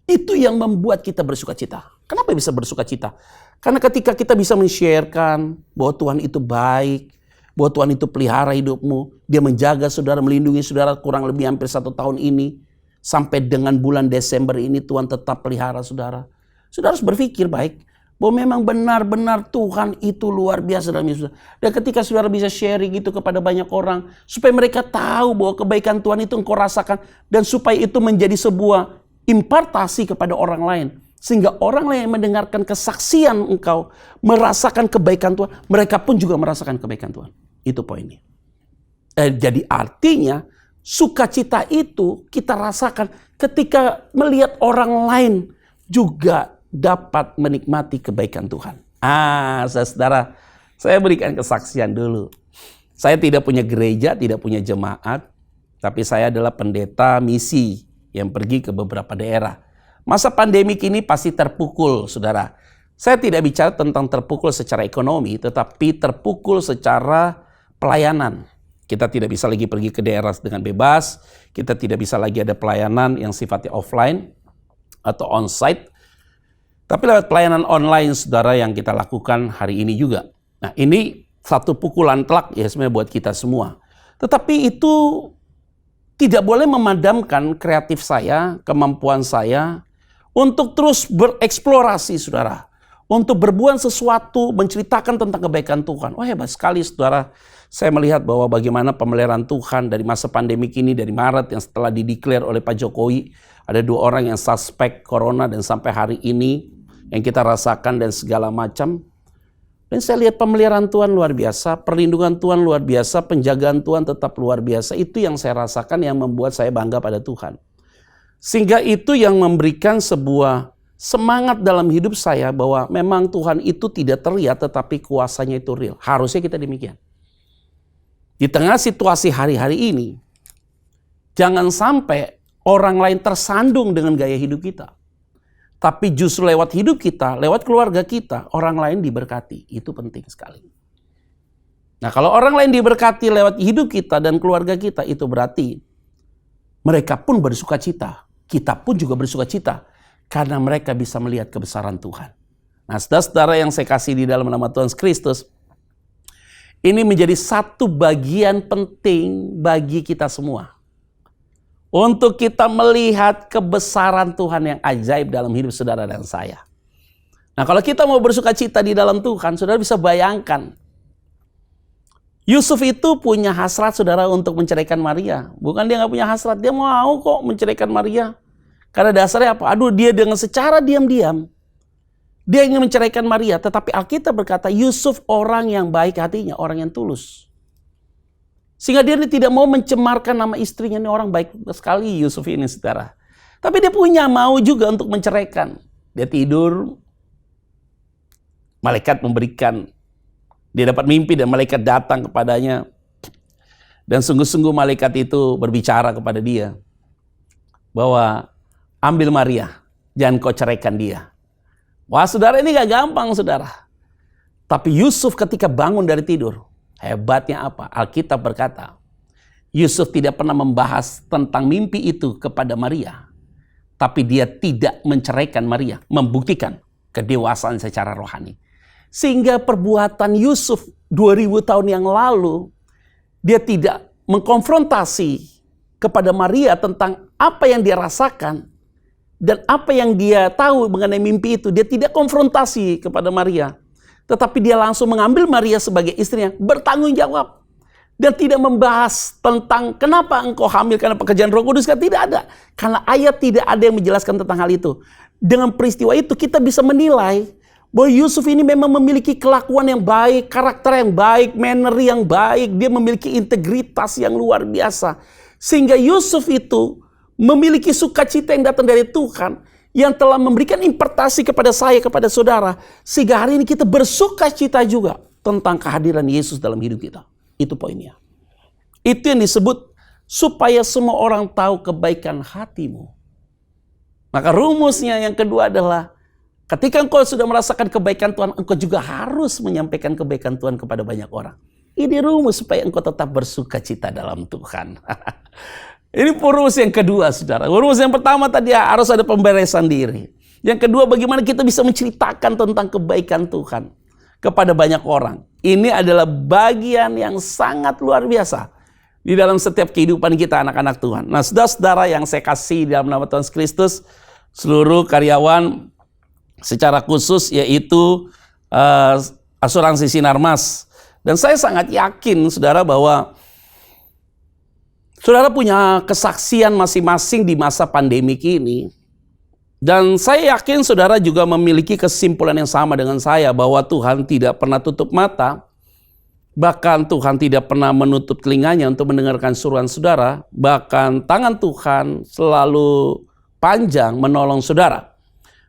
Itu yang membuat kita bersuka cita. Kenapa bisa bersuka cita? Karena ketika kita bisa men-sharekan bahwa Tuhan itu baik, bahwa Tuhan itu pelihara hidupmu, Dia menjaga saudara, melindungi saudara kurang lebih hampir 1 tahun ini, sampai dengan bulan Desember ini Tuhan tetap pelihara saudara. Saudara harus berpikir baik, bahwa memang benar-benar Tuhan itu luar biasa dalam hidup saudara. Dan ketika saudara bisa sharing itu kepada banyak orang, supaya mereka tahu bahwa kebaikan Tuhan itu engkau rasakan, dan supaya itu menjadi sebuah impartasi kepada orang lain. Sehingga orang lain yang mendengarkan kesaksian engkau, merasakan kebaikan Tuhan, mereka pun juga merasakan kebaikan Tuhan. Itu poinnya. Jadi artinya, sukacita itu kita rasakan ketika melihat orang lain juga dapat menikmati kebaikan Tuhan. Saudara, saya berikan kesaksian dulu. Saya tidak punya gereja, tidak punya jemaat, tapi saya adalah pendeta misi yang pergi ke beberapa daerah. Masa pandemik ini pasti terpukul, saudara. Saya tidak bicara tentang terpukul secara ekonomi, tetapi terpukul secara pelayanan. Kita tidak bisa lagi pergi ke daerah dengan bebas, kita tidak bisa lagi ada pelayanan yang sifatnya offline atau onsite. Tapi lewat pelayanan online, saudara, yang kita lakukan hari ini juga. Nah, ini satu pukulan telak ya sebenarnya buat kita semua. Tetapi itu tidak boleh memadamkan kreatif saya, kemampuan saya untuk terus bereksplorasi, saudara. Untuk berbuat sesuatu, menceritakan tentang kebaikan Tuhan. Wah, hebat sekali, saudara. Saya melihat bahwa bagaimana pemeliharaan Tuhan dari masa pandemik ini, dari Maret yang setelah dideklar oleh Pak Jokowi, ada 2 orang yang suspek corona dan sampai hari ini yang kita rasakan dan segala macam. Dan saya lihat pemeliharaan Tuhan luar biasa, perlindungan Tuhan luar biasa, penjagaan Tuhan tetap luar biasa. Itu yang saya rasakan yang membuat saya bangga pada Tuhan. Sehingga itu yang memberikan sebuah semangat dalam hidup saya bahwa memang Tuhan itu tidak terlihat tetapi kuasanya itu real. Harusnya kita demikian. Di tengah situasi hari-hari ini, jangan sampai orang lain tersandung dengan gaya hidup kita. Tapi justru lewat hidup kita, lewat keluarga kita, orang lain diberkati. Itu penting sekali. Nah, kalau orang lain diberkati lewat hidup kita dan keluarga kita, itu berarti mereka pun bersuka cita. Kita pun juga bersuka cita. Karena mereka bisa melihat kebesaran Tuhan. Nah, saudara-saudara yang saya kasih di dalam nama Tuhan Kristus, ini menjadi satu bagian penting bagi kita semua. Untuk kita melihat kebesaran Tuhan yang ajaib dalam hidup saudara dan saya. Nah, kalau kita mau bersuka cita di dalam Tuhan, saudara bisa bayangkan. Yusuf itu punya hasrat, saudara, untuk menceraikan Maria. Bukan dia nggak punya hasrat, dia mau kok menceraikan Maria. Karena dasarnya apa? Dia dengan secara diam-diam, dia ingin menceraikan Maria. Tetapi Alkitab berkata, Yusuf orang yang baik hatinya, orang yang tulus. Sehingga dia tidak mau mencemarkan nama istrinya. Ini orang baik sekali Yusuf ini, saudara. Tapi dia punya mau juga untuk menceraikan. Dia tidur, malaikat memberikan. Dia dapat mimpi dan malaikat datang kepadanya. Dan sungguh-sungguh malaikat itu berbicara kepada dia. Bahwa ambil Maria, jangan kau ceraikan dia. Wah, saudara, ini gak gampang, saudara. Tapi Yusuf ketika bangun dari tidur, hebatnya apa? Alkitab berkata, Yusuf tidak pernah membahas tentang mimpi itu kepada Maria. Tapi dia tidak menceraikan Maria, membuktikan kedewasaan secara rohani. Sehingga perbuatan Yusuf 2000 tahun yang lalu, dia tidak mengkonfrontasi kepada Maria tentang apa yang dia rasakan. Dan apa yang dia tahu mengenai mimpi itu, dia tidak konfrontasi kepada Maria. Tetapi dia langsung mengambil Maria sebagai istrinya, bertanggung jawab. Dan tidak membahas tentang kenapa engkau hamil karena pekerjaan Roh Kudus, kan tidak ada. Karena ayat tidak ada yang menjelaskan tentang hal itu. dengan peristiwa itu kita bisa menilai bahwa Yusuf ini memang memiliki kelakuan yang baik, karakter yang baik, manner yang baik. Dia memiliki integritas yang luar biasa. Sehingga Yusuf itu memiliki sukacita yang datang dari Tuhan, yang telah memberikan impartasi kepada saya, kepada saudara. Sehingga hari ini kita bersukacita juga tentang kehadiran Yesus dalam hidup kita. Itu poinnya. Itu yang disebut supaya semua orang tahu kebaikan hatimu. Maka rumusnya yang kedua adalah ketika engkau sudah merasakan kebaikan Tuhan, engkau juga harus menyampaikan kebaikan Tuhan kepada banyak orang. Ini rumus supaya engkau tetap bersukacita dalam Tuhan. Ini rumus yang kedua, saudara. Rumus yang pertama tadi harus ada pemberesan diri. Yang kedua, bagaimana kita bisa menceritakan tentang kebaikan Tuhan kepada banyak orang. Ini adalah bagian yang sangat luar biasa di dalam setiap kehidupan kita, anak-anak Tuhan. Nah, saudara-saudara yang saya kasih dalam nama Tuhan Kristus, seluruh karyawan secara khusus yaitu asuransi Sinarmas. Dan saya sangat yakin saudara bahwa saudara punya kesaksian masing-masing di masa pandemik ini. Dan saya yakin saudara juga memiliki kesimpulan yang sama dengan saya bahwa Tuhan tidak pernah tutup mata. Bahkan Tuhan tidak pernah menutup telinganya untuk mendengarkan suruhan saudara. Bahkan tangan Tuhan selalu panjang menolong saudara.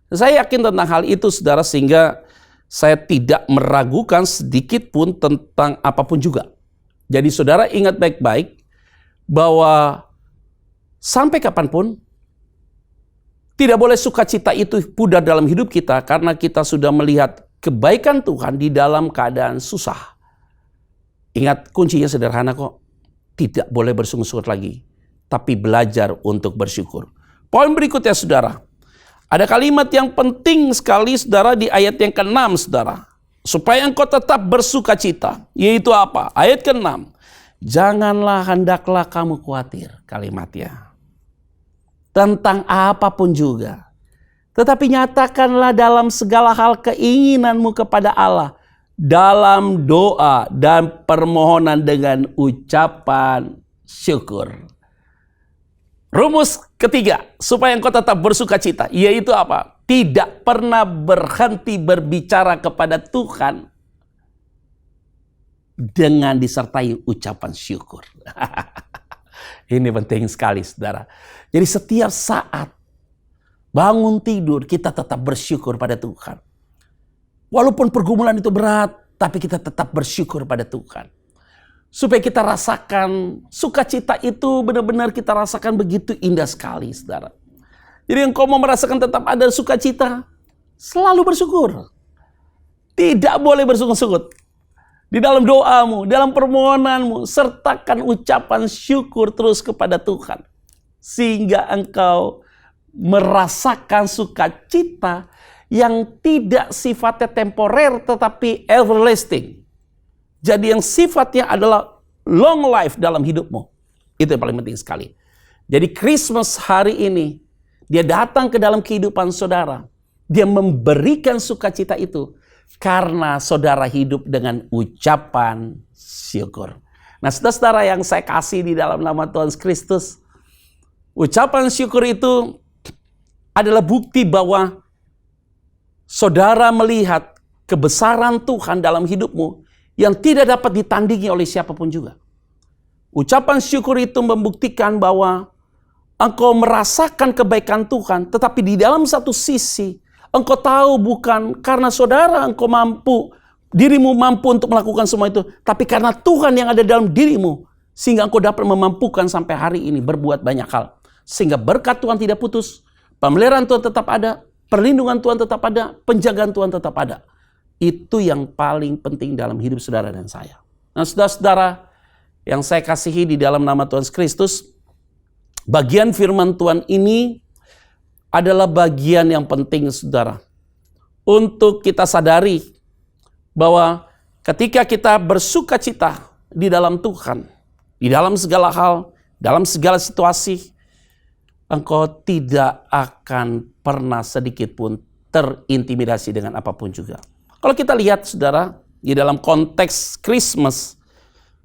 Saya yakin tentang hal itu saudara, sehingga saya tidak meragukan sedikit pun tentang apapun juga. Jadi saudara ingat baik-baik bahwa sampai kapanpun tidak boleh sukacita itu pudar dalam hidup kita karena kita sudah melihat kebaikan Tuhan di dalam keadaan susah. Ingat, kuncinya sederhana kok. Tidak boleh bersungut-sungut lagi, tapi belajar untuk bersyukur. Poin berikutnya saudara. Ada kalimat yang penting sekali saudara di ayat yang ke-6 saudara. Supaya engkau tetap bersukacita. Yaitu apa? Ayat ke-6. Janganlah hendaklah kamu khawatir, kalimatnya. Tentang apapun juga. Tetapi nyatakanlah dalam segala hal keinginanmu kepada Allah. Dalam doa dan permohonan dengan ucapan syukur. Rumus ketiga, supaya engkau tetap bersukacita, yaitu apa? Tidak pernah berhenti berbicara kepada Tuhan dengan disertai ucapan syukur. Ini penting sekali, saudara. Jadi setiap saat bangun tidur, kita tetap bersyukur pada Tuhan. Walaupun pergumulan itu berat, tapi kita tetap bersyukur pada Tuhan. Supaya kita rasakan sukacita itu benar-benar kita rasakan begitu indah sekali, saudara. Jadi engkau mau merasakan tetap ada sukacita, selalu bersyukur. Tidak boleh bersungut-sungut. Di dalam doamu, dalam permohonanmu, sertakan ucapan syukur terus kepada Tuhan. Sehingga engkau merasakan sukacita yang tidak sifatnya temporer tetapi everlasting. Jadi yang sifatnya adalah long life dalam hidupmu. Itu yang paling penting sekali. Jadi Christmas hari ini, dia datang ke dalam kehidupan saudara. Dia memberikan sukacita itu karena saudara hidup dengan ucapan syukur. Nah, saudara-saudara yang saya kasih di dalam nama Tuhan Kristus, ucapan syukur itu adalah bukti bahwa saudara melihat kebesaran Tuhan dalam hidupmu yang tidak dapat ditandingi oleh siapapun juga. Ucapan syukur itu membuktikan bahwa engkau merasakan kebaikan Tuhan, tetapi di dalam satu sisi, engkau tahu bukan karena saudara engkau mampu, dirimu mampu untuk melakukan semua itu, tapi karena Tuhan yang ada dalam dirimu, sehingga engkau dapat memampukan sampai hari ini berbuat banyak hal. Sehingga berkat Tuhan tidak putus, pemeliharaan Tuhan tetap ada, perlindungan Tuhan tetap ada, penjagaan Tuhan tetap ada. Itu yang paling penting dalam hidup saudara dan saya. Nah, saudara-saudara yang saya kasihi di dalam nama Tuhan Kristus, bagian firman Tuhan ini adalah bagian yang penting, saudara. Untuk kita sadari bahwa ketika kita bersukacita di dalam Tuhan, di dalam segala hal, dalam segala situasi, engkau tidak akan pernah sedikit pun terintimidasi dengan apapun juga. Kalau kita lihat, saudara, di dalam konteks Christmas,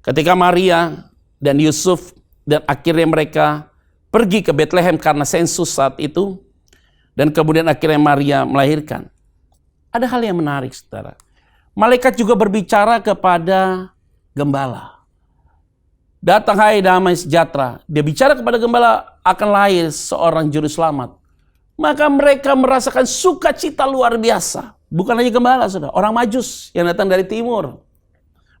ketika Maria dan Yusuf dan akhirnya mereka pergi ke Bethlehem karena sensus saat itu, Dan kemudian akhirnya Maria melahirkan. Ada hal yang menarik, saudara. Malaikat juga berbicara kepada gembala. Datang hai damai sejahtera. Dia bicara kepada gembala, akan lahir seorang juru selamat. Maka mereka merasakan sukacita luar biasa. Bukan hanya gembala, saudara. Orang Majus yang datang dari timur.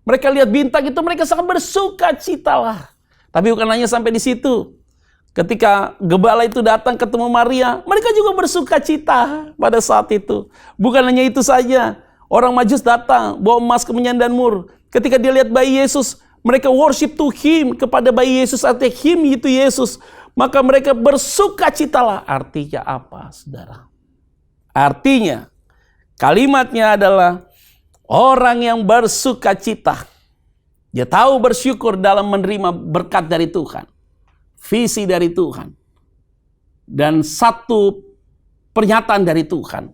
Mereka lihat bintang itu, mereka sangat bersukacitalah. Tapi bukan hanya sampai di situ. Ketika gembala itu datang ketemu Maria, mereka juga bersukacita pada saat itu. Bukan hanya itu saja. Orang Majus datang, bawa emas, kemenyan, dan mur. Ketika dia lihat bayi Yesus, mereka worship to him, kepada bayi Yesus, artinya him itu Yesus. Maka mereka bersukacitalah. Artinya apa, saudara? Artinya, kalimatnya adalah orang yang bersukacita. Dia tahu bersyukur dalam menerima berkat dari Tuhan. Visi dari Tuhan. Dan satu pernyataan dari Tuhan.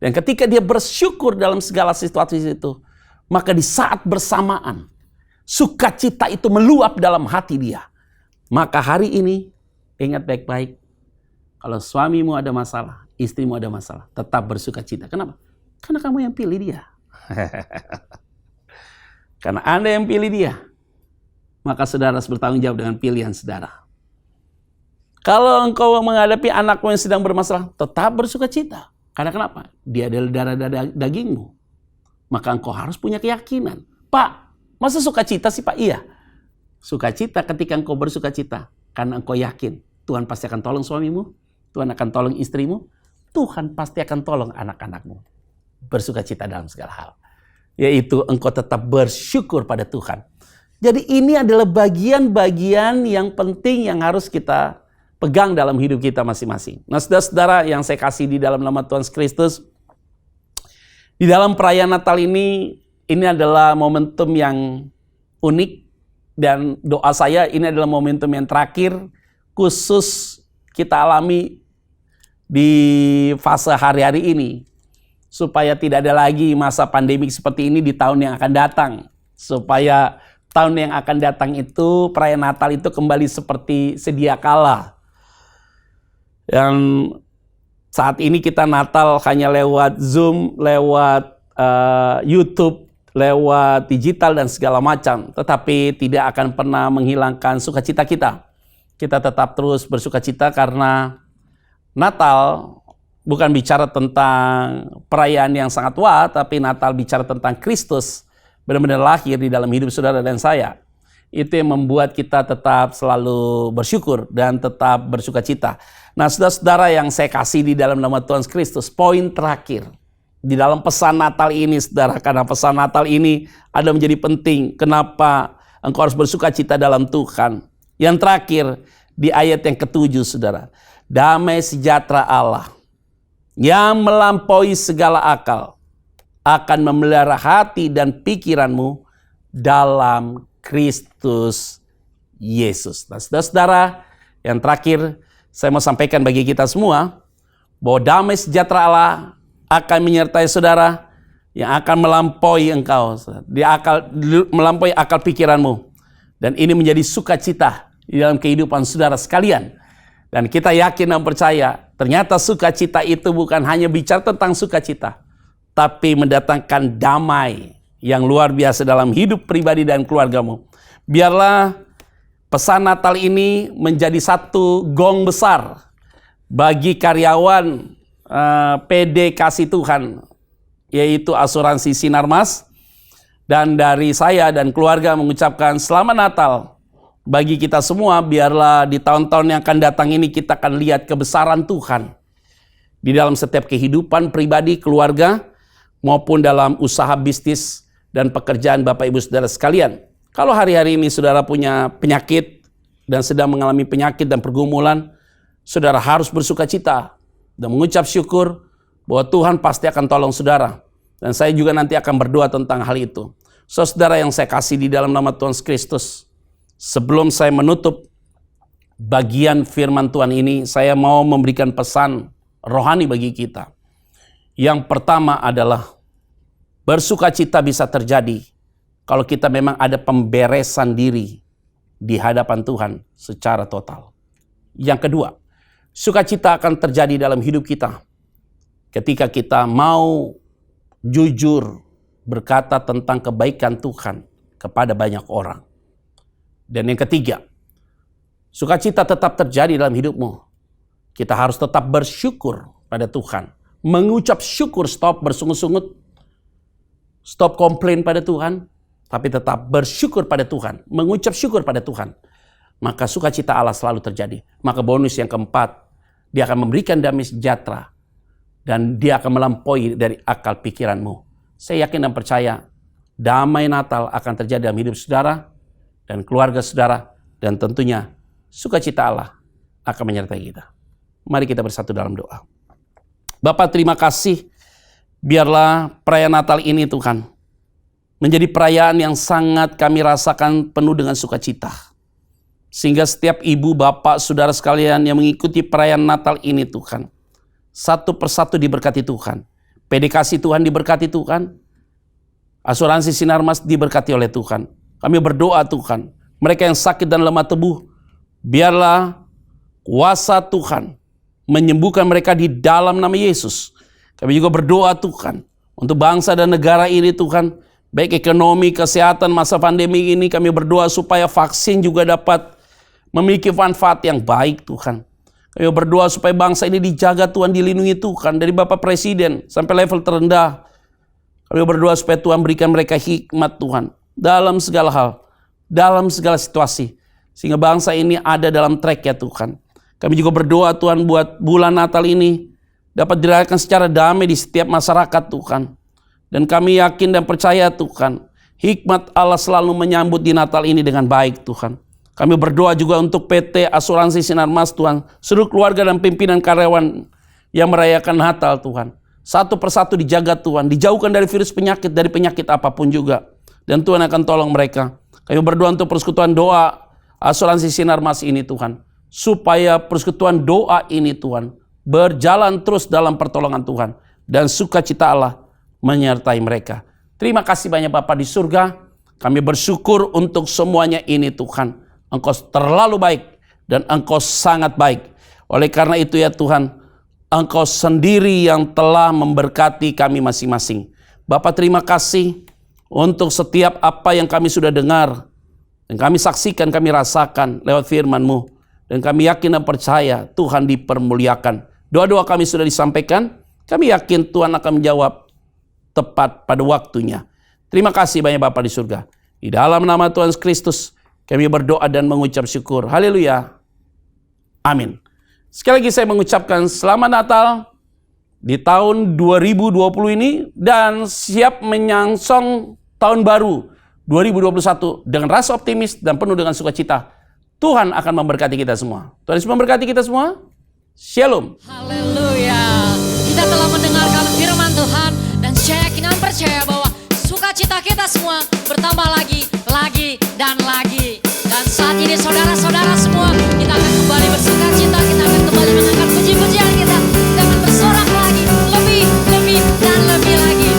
Dan ketika dia bersyukur dalam segala situasi itu, maka di saat bersamaan, sukacita itu meluap dalam hati dia. Maka hari ini, ingat baik-baik, kalau suamimu ada masalah, istrimu ada masalah, tetap bersukacita. Kenapa? Karena kamu yang pilih dia. Karena Anda yang pilih dia, maka saudara harus bertanggung jawab dengan pilihan saudara. Kalau engkau menghadapi anakmu yang sedang bermasalah, tetap bersukacita. Karena kenapa? Dia adalah darah dagingmu. Maka engkau harus punya keyakinan. Pak, masa sukacita sih Pak? Iya. Sukacita ketika engkau bersukacita. Karena engkau yakin Tuhan pasti akan tolong suamimu. Tuhan akan tolong istrimu. Tuhan pasti akan tolong anak-anakmu. Bersukacita dalam segala hal. Yaitu engkau tetap bersyukur pada Tuhan. Jadi ini adalah bagian-bagian yang penting yang harus kita pegang dalam hidup kita masing-masing. Nah, saudara-saudara yang saya kasih di dalam nama Tuhan Kristus, di dalam perayaan Natal ini adalah momentum yang unik, dan doa saya ini adalah momentum yang terakhir khusus kita alami di fase hari-hari ini, supaya tidak ada lagi masa pandemik seperti ini di tahun yang akan datang, supaya tahun yang akan datang itu perayaan Natal itu kembali seperti sedia kala. Yang saat ini kita Natal hanya lewat Zoom, lewat YouTube, lewat digital dan segala macam. Tetapi tidak akan pernah menghilangkan sukacita kita. Kita tetap terus bersukacita karena Natal bukan bicara tentang perayaan yang sangat wah, tapi Natal bicara tentang Kristus benar-benar lahir di dalam hidup saudara dan saya. Itu yang membuat kita tetap selalu bersyukur dan tetap bersukacita. Nah, saudara-saudara yang saya kasih di dalam nama Tuhan Kristus, poin terakhir di dalam pesan Natal ini, saudara, karena pesan Natal ini ada menjadi penting. Kenapa engkau harus bersukacita dalam Tuhan? Yang terakhir di ayat yang ke-7, saudara, damai sejahtera Allah yang melampaui segala akal akan memelihara hati dan pikiranmu dalam Kristus Yesus. Nah, saudara-saudara, yang terakhir saya mau sampaikan bagi kita semua bahwa damai sejahtera Allah akan menyertai saudara yang akan melampaui engkau. Dia akan melampaui akal pikiranmu. Dan ini menjadi sukacita di dalam kehidupan saudara sekalian. Dan kita yakin dan percaya ternyata sukacita itu bukan hanya bicara tentang sukacita, tapi mendatangkan damai yang luar biasa dalam hidup pribadi dan keluargamu. Biarlah pesan Natal ini menjadi satu gong besar bagi karyawan PD Kasih Tuhan, yaitu asuransi Sinarmas. Dan dari saya dan keluarga mengucapkan selamat Natal bagi kita semua. Biarlah di tahun-tahun yang akan datang ini kita akan lihat kebesaran Tuhan di dalam setiap kehidupan pribadi, keluarga, maupun dalam usaha bisnis dan pekerjaan Bapak Ibu Saudara sekalian. Kalau hari-hari ini saudara punya penyakit dan sedang mengalami penyakit dan pergumulan, saudara harus bersukacita dan mengucap syukur bahwa Tuhan pasti akan tolong saudara. Dan saya juga nanti akan berdoa tentang hal itu. Saudara yang saya kasih di dalam nama Tuhan Kristus, sebelum saya menutup bagian firman Tuhan ini, saya mau memberikan pesan rohani bagi kita. Yang pertama adalah bersukacita bisa terjadi kalau kita memang ada pemberesan diri di hadapan Tuhan secara total. Yang kedua, Sukacita akan terjadi dalam hidup kita ketika kita mau jujur berkata tentang kebaikan Tuhan kepada banyak orang. Dan yang ketiga, sukacita tetap terjadi dalam hidupmu. Kita harus tetap bersyukur pada Tuhan. Mengucap syukur, stop bersungut-sungut. Stop komplain pada Tuhan. Tapi tetap bersyukur pada Tuhan. Mengucap syukur pada Tuhan. Maka sukacita Allah selalu terjadi. Maka bonus yang keempat, dia akan memberikan damai sejahtera. Dan dia akan melampaui dari akal pikiranmu. Saya yakin dan percaya damai Natal akan terjadi dalam hidup saudara dan keluarga saudara. Dan tentunya sukacita Allah akan menyertai kita. Mari kita bersatu dalam doa. Bapa, terima kasih. Biarlah perayaan Natal ini Tuhan menjadi perayaan yang sangat kami rasakan penuh dengan sukacita. Sehingga setiap ibu, bapak, saudara sekalian yang mengikuti perayaan Natal ini Tuhan, satu persatu diberkati Tuhan. PDKasi Tuhan diberkati Tuhan. Asuransi Sinar Mas diberkati oleh Tuhan. Kami berdoa Tuhan, mereka yang sakit dan lemah tubuh, biarlah kuasa Tuhan menyembuhkan mereka di dalam nama Yesus. Kami juga berdoa Tuhan, untuk bangsa dan negara ini Tuhan, baik ekonomi, kesehatan, masa pandemi ini kami berdoa supaya vaksin juga dapat memiliki manfaat yang baik Tuhan. Kami berdoa supaya bangsa ini dijaga Tuhan, dilindungi Tuhan dari Bapak Presiden sampai level terendah. Kami berdoa supaya Tuhan berikan mereka hikmat Tuhan dalam segala hal, dalam segala situasi. Sehingga bangsa ini ada dalam track ya Tuhan. Kami juga berdoa Tuhan buat bulan Natal ini dapat dirayakan secara damai di setiap masyarakat Tuhan. Dan kami yakin dan percaya Tuhan, hikmat Allah selalu menyambut di Natal ini dengan baik Tuhan. Kami berdoa juga untuk PT Asuransi Sinar Mas Tuhan, seluruh keluarga dan pimpinan karyawan yang merayakan Natal Tuhan. Satu persatu dijaga Tuhan, dijauhkan dari virus penyakit, dari penyakit apapun juga. Dan Tuhan akan tolong mereka. Kami berdoa untuk persekutuan doa Asuransi Sinar Mas ini Tuhan, supaya persekutuan doa ini Tuhan berjalan terus dalam pertolongan Tuhan. Dan sukacita Allah menyertai mereka. Terima kasih banyak Bapa di surga. Kami bersyukur untuk semuanya ini Tuhan. Engkau terlalu baik dan Engkau sangat baik. Oleh karena itu ya Tuhan, Engkau sendiri yang telah memberkati kami masing-masing. Bapa, terima kasih untuk setiap apa yang kami sudah dengar dan kami saksikan, kami rasakan lewat firman-Mu. Dan kami yakin dan percaya Tuhan dipermuliakan. Doa-doa kami sudah disampaikan. Kami yakin Tuhan akan menjawab tepat pada waktunya. Terima kasih banyak Bapa di surga. Di dalam nama Tuhan Kristus kami berdoa dan mengucap syukur. Haleluya. Amin. Sekali lagi saya mengucapkan selamat Natal di tahun 2020 ini dan siap menyangsong tahun baru 2021 dengan rasa optimis dan penuh dengan sukacita. Tuhan akan memberkati kita semua. Tuhan Yesus memberkati kita semua. Shalom.
Haleluya. Kita telah mendengarkan firman Tuhan dan saya yakin dan percaya bahwa sukacita kita semua bertambah lagi dan lagi. Dan saat ini saudara-saudara semua, kita akan kembali bersukacita, kita akan kembali mengangkat puji-pujian kita. Kita akan bersorak lagi, lebih, dan lebih lagi.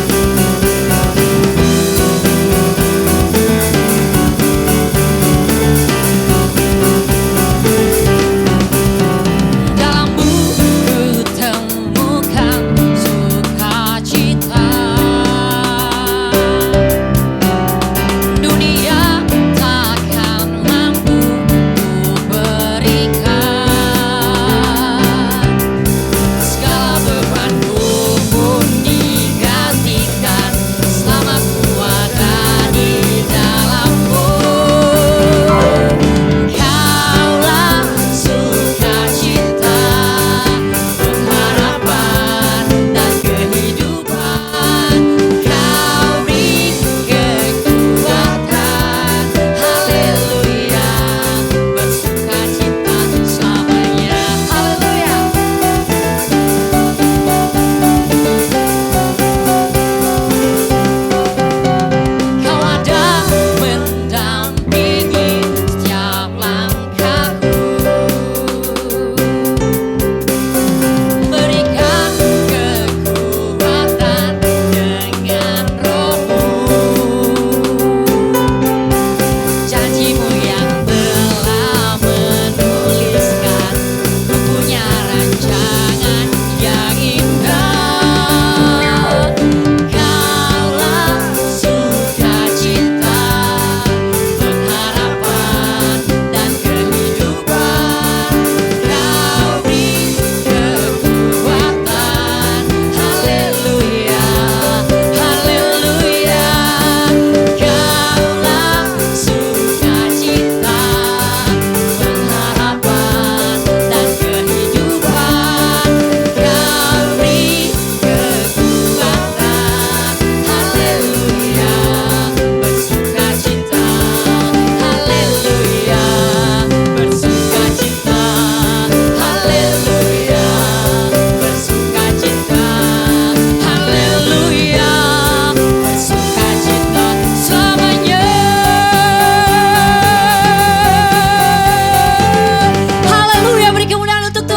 Dalam buku temukan sukacita. Dunia takkan mampu ku berikan.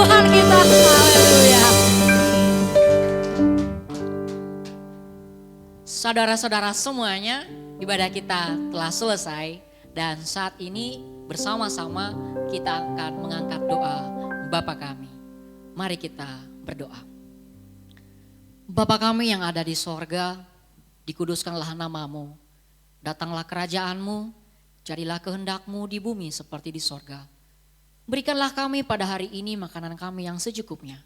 Tuhan kita. Haleluya. Saudara-saudara semuanya, ibadah kita telah selesai dan saat ini bersama-sama kita akan mengangkat doa Bapa kami. Mari kita berdoa. Bapa kami yang ada di sorga, dikuduskanlah namamu. Datanglah kerajaanmu, jadilah kehendakmu di bumi seperti di sorga. Berikanlah kami pada hari ini makanan kami yang secukupnya.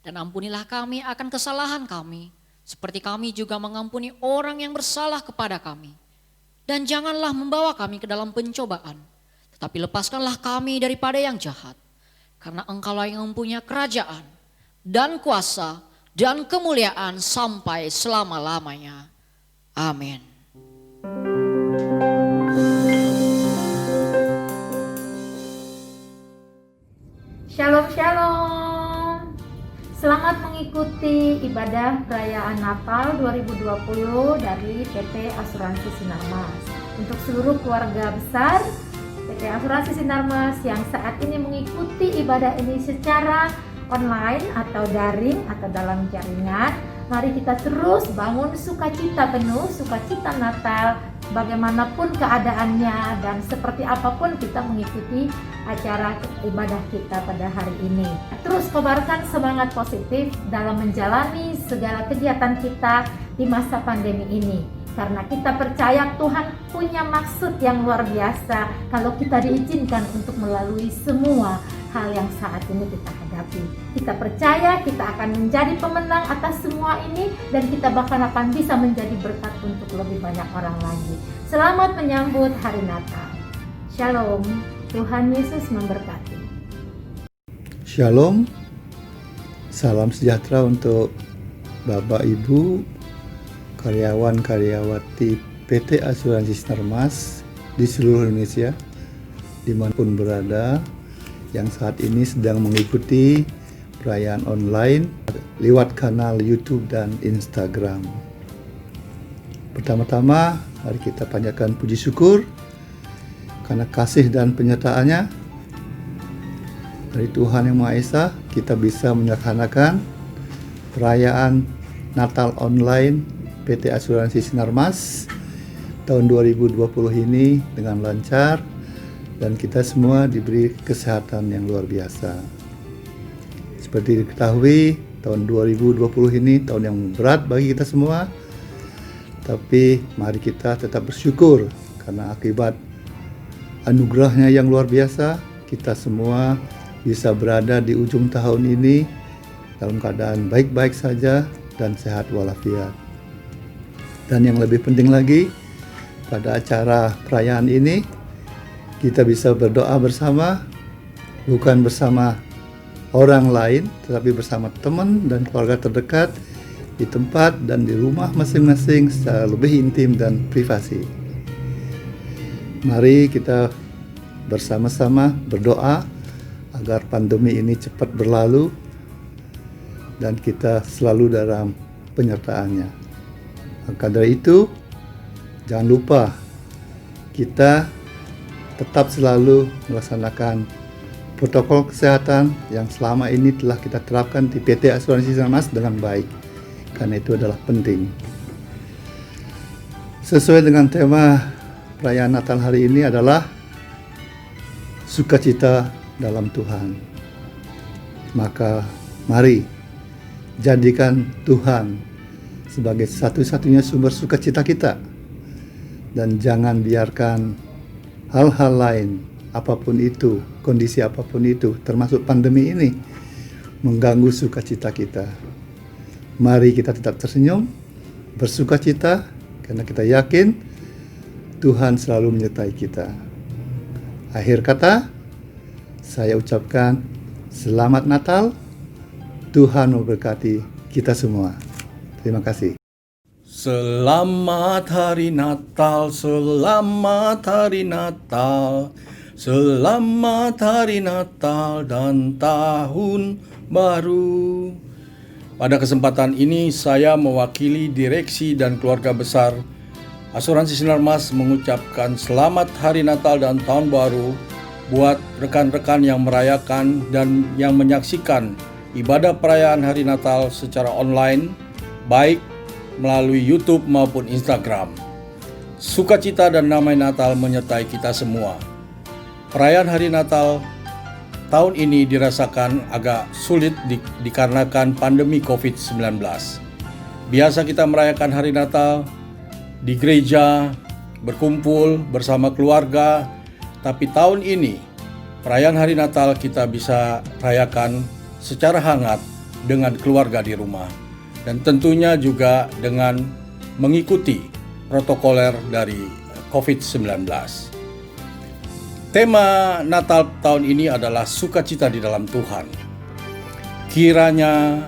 Dan ampunilah kami akan kesalahan kami, seperti kami juga mengampuni orang yang bersalah kepada kami. Dan janganlah membawa kami ke dalam pencobaan, tetapi lepaskanlah kami daripada yang jahat. Karena Engkaulah yang mempunyai kerajaan dan kuasa dan kemuliaan sampai selama-lamanya. Amin.
Shalom Shalom. Selamat mengikuti ibadah perayaan Natal 2020 dari PT Asuransi Sinarmas. Untuk seluruh keluarga besar PT Asuransi Sinarmas yang saat ini mengikuti ibadah ini secara online atau daring atau dalam jaringan, mari kita terus bangun sukacita penuh, sukacita Natal, bagaimanapun keadaannya dan seperti apapun kita mengikuti acara ibadah kita pada hari ini. Terus kobarkan semangat positif dalam menjalani segala kegiatan kita di masa pandemi ini. Karena kita percaya Tuhan punya maksud yang luar biasa kalau kita diizinkan untuk melalui semua hal yang saat ini kita hadapi. Kita percaya kita akan menjadi pemenang atas semua ini dan kita bahkan akan bisa menjadi berkat untuk lebih banyak orang lagi. Selamat menyambut hari Natal. Shalom, Tuhan Yesus memberkati.
Shalom, salam sejahtera untuk Bapak Ibu, karyawan-karyawati PT Asuransi Sinarmas di seluruh Indonesia, dimanapun berada, yang saat ini sedang mengikuti perayaan online lewat kanal YouTube dan Instagram. Pertama-tama, mari kita panjatkan puji syukur karena kasih dan penyertaannya. Dari Tuhan Yang Maha Esa, kita bisa melaksanakan perayaan Natal online PT Asuransi Sinarmas tahun 2020 ini dengan lancar. Dan kita semua diberi kesehatan yang luar biasa. Seperti diketahui, tahun 2020 ini tahun yang berat bagi kita semua. Tapi mari kita tetap bersyukur karena akibat anugerahnya yang luar biasa, kita semua bisa berada di ujung tahun ini dalam keadaan baik-baik saja dan sehat walafiat. Dan yang lebih penting lagi, pada acara perayaan ini, kita bisa berdoa bersama, bukan bersama orang lain, tetapi bersama teman dan keluarga terdekat di tempat dan di rumah masing-masing secara lebih intim dan privasi. Mari kita bersama-sama berdoa agar pandemi ini cepat berlalu dan kita selalu dalam penyertaannya. Maka dari itu, jangan lupa kita tetap selalu melaksanakan protokol kesehatan yang selama ini telah kita terapkan di PT Asuransi Sinarmas dengan baik, karena itu adalah penting. Sesuai dengan tema perayaan Natal hari ini adalah sukacita dalam Tuhan. Maka mari jadikan Tuhan sebagai satu-satunya sumber sukacita kita dan jangan biarkan hal-hal lain, apapun itu, kondisi apapun itu, termasuk pandemi ini, mengganggu sukacita kita. Mari kita tetap tersenyum, bersukacita, karena kita yakin Tuhan selalu menyertai kita. Akhir kata, saya ucapkan selamat Natal, Tuhan memberkati kita semua. Terima kasih.
Selamat hari Natal, selamat hari Natal, selamat hari Natal dan tahun baru. Pada kesempatan ini saya mewakili direksi dan keluarga besar Asuransi Sinarmas mengucapkan selamat hari Natal dan tahun baru buat rekan-rekan yang merayakan dan yang menyaksikan ibadah perayaan Hari Natal secara online, baik melalui YouTube maupun Instagram. Sukacita dan damai Natal menyertai kita semua. Perayaan Hari Natal tahun ini dirasakan agak sulit dikarenakan pandemi COVID-19. Biasa kita merayakan Hari Natal di gereja, berkumpul bersama keluarga, tapi tahun ini perayaan Hari Natal kita bisa rayakan secara hangat dengan keluarga di rumah, dan tentunya juga dengan mengikuti protokoler dari COVID-19. Tema Natal tahun ini adalah sukacita di dalam Tuhan. Kiranya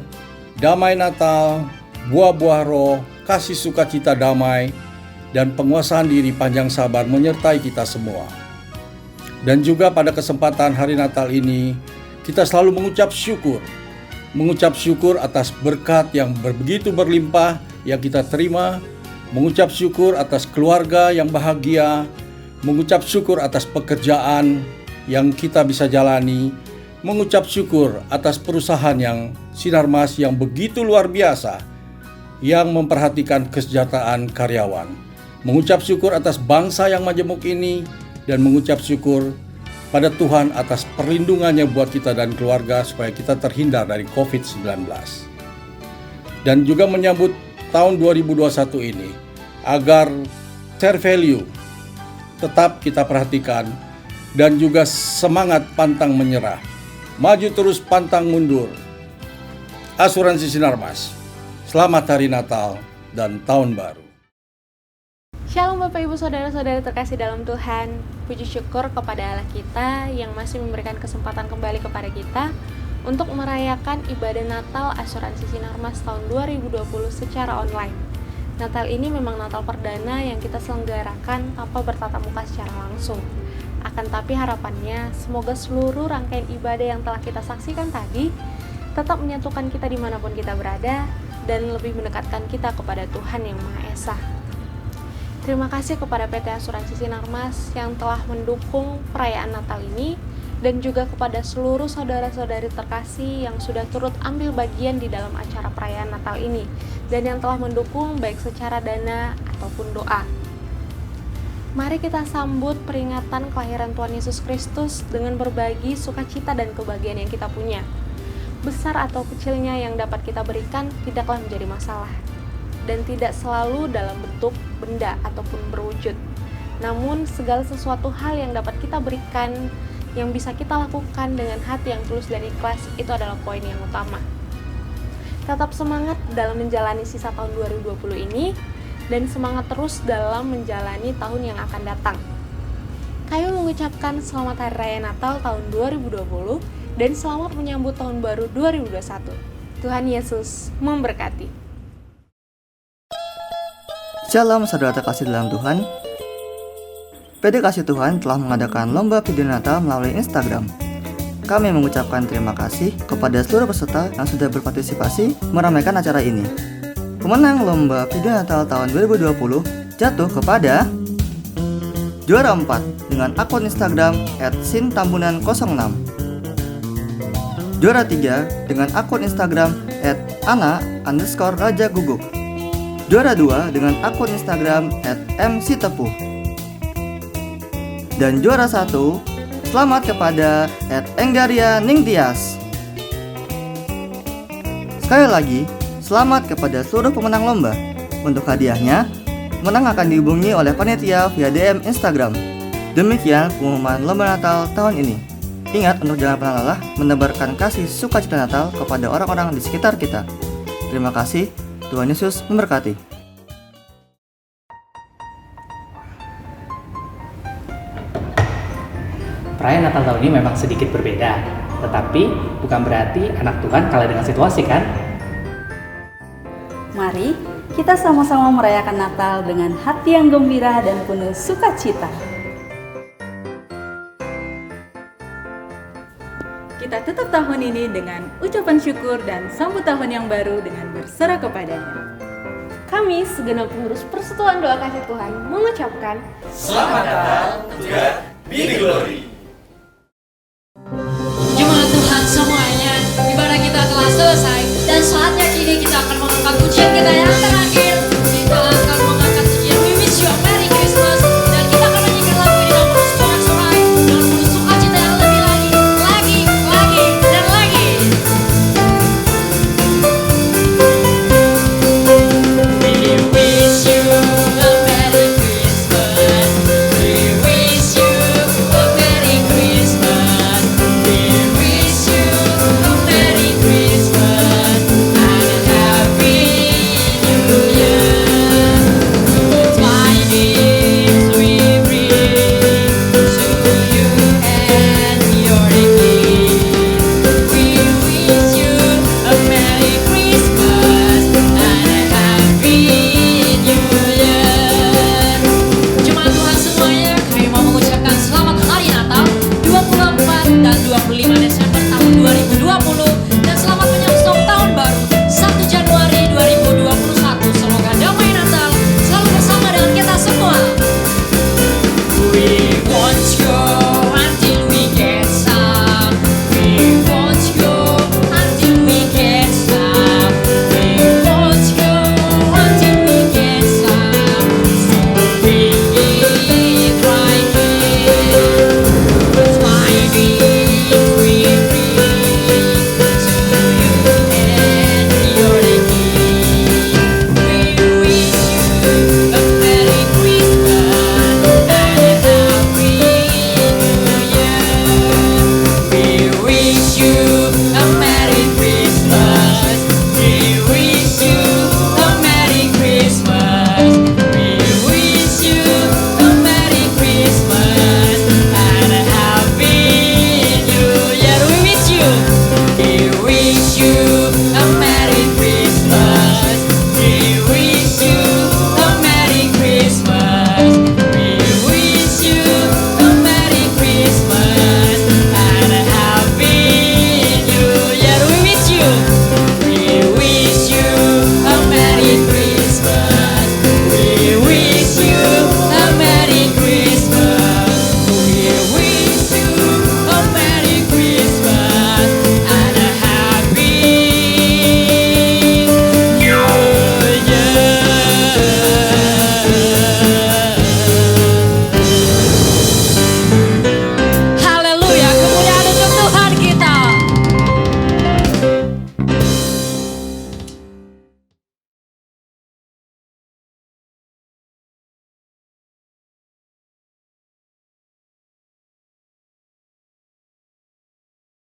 damai Natal, buah-buah roh, kasih sukacita damai, dan penguasaan diri panjang sabar menyertai kita semua. Dan juga pada kesempatan hari Natal ini, kita selalu mengucap syukur atas berkat yang begitu berlimpah yang kita terima, mengucap syukur atas keluarga yang bahagia, mengucap syukur atas pekerjaan yang kita bisa jalani, mengucap syukur atas perusahaan yang Sinarmas yang begitu luar biasa, yang memperhatikan kesejahteraan karyawan, mengucap syukur atas bangsa yang majemuk ini, dan mengucap syukur pada Tuhan atas perlindungannya buat kita dan keluarga supaya kita terhindar dari COVID-19. Dan juga menyambut tahun 2021 ini, agar share value tetap kita perhatikan dan juga semangat pantang menyerah. Maju terus pantang mundur. Asuransi Sinarmas. Selamat Hari Natal dan Tahun Baru.
Shalom Bapak Ibu Saudara-saudari terkasih dalam Tuhan. Puji syukur kepada Allah kita yang masih memberikan kesempatan kembali kepada kita untuk merayakan ibadah Natal Asuransi Sinarmas tahun 2020 secara online. Natal ini memang Natal perdana yang kita selenggarakan tanpa bertatap muka secara langsung. Akan tapi harapannya semoga seluruh rangkaian ibadah yang telah kita saksikan tadi tetap menyatukan kita dimanapun kita berada dan lebih mendekatkan kita kepada Tuhan yang Maha Esa. Terima kasih kepada PT Asuransi Sinarmas yang telah mendukung perayaan Natal ini, dan juga kepada seluruh saudara-saudari terkasih yang sudah turut ambil bagian di dalam acara perayaan Natal ini, dan yang telah mendukung baik secara dana ataupun doa. Mari kita sambut peringatan kelahiran Tuhan Yesus Kristus dengan berbagi sukacita dan kebahagiaan yang kita punya. Besar atau kecilnya yang dapat kita berikan tidaklah menjadi masalah, dan tidak selalu dalam bentuk benda ataupun berwujud. Namun segala sesuatu hal yang dapat kita berikan, yang bisa kita lakukan dengan hati yang tulus dan ikhlas, itu adalah poin yang utama. Tetap semangat dalam menjalani sisa tahun 2020 ini, dan semangat terus dalam menjalani tahun yang akan datang. Kami mengucapkan selamat Hari Raya Natal tahun 2020, dan selamat menyambut tahun baru 2021. Tuhan Yesus memberkati.
Shalom saudara terkasih dalam Tuhan. PD Kasih Tuhan telah mengadakan lomba video Natal melalui Instagram. Kami mengucapkan terima kasih kepada seluruh peserta yang sudah berpartisipasi meramaikan acara ini. Pemenang lomba video Natal tahun 2020 jatuh kepada juara 4 dengan akun Instagram @sintambunan06, juara 3 dengan akun Instagram @ana_rajaguguk, juara 2 dengan akun Instagram @mctepuh, dan juara 1 selamat kepada @enggaria_ningtyas. Sekali lagi, selamat kepada seluruh pemenang lomba. Untuk hadiahnya, pemenang akan dihubungi oleh panitia via DM Instagram. Demikian pengumuman lomba Natal tahun ini. Ingat untuk jangan pernah lelah menebarkan kasih sukacita Natal kepada orang-orang di sekitar kita. Terima kasih. Tuhan Yesus memberkati.
Perayaan Natal tahun ini memang sedikit berbeda, tetapi bukan berarti anak Tuhan kalah dengan situasi, kan?
Mari kita sama-sama merayakan Natal dengan hati yang gembira dan penuh sukacita. Kita tutup tahun ini dengan ucapan syukur dan sambut tahun yang baru dengan berserah kepadanya.
Kami segenap pengurus Persekutuan Doa Kasih Tuhan mengucapkan
Selamat Natal, to God be the glory.
telah selesai dan saatnya kini kita akan mengangkat pujian kita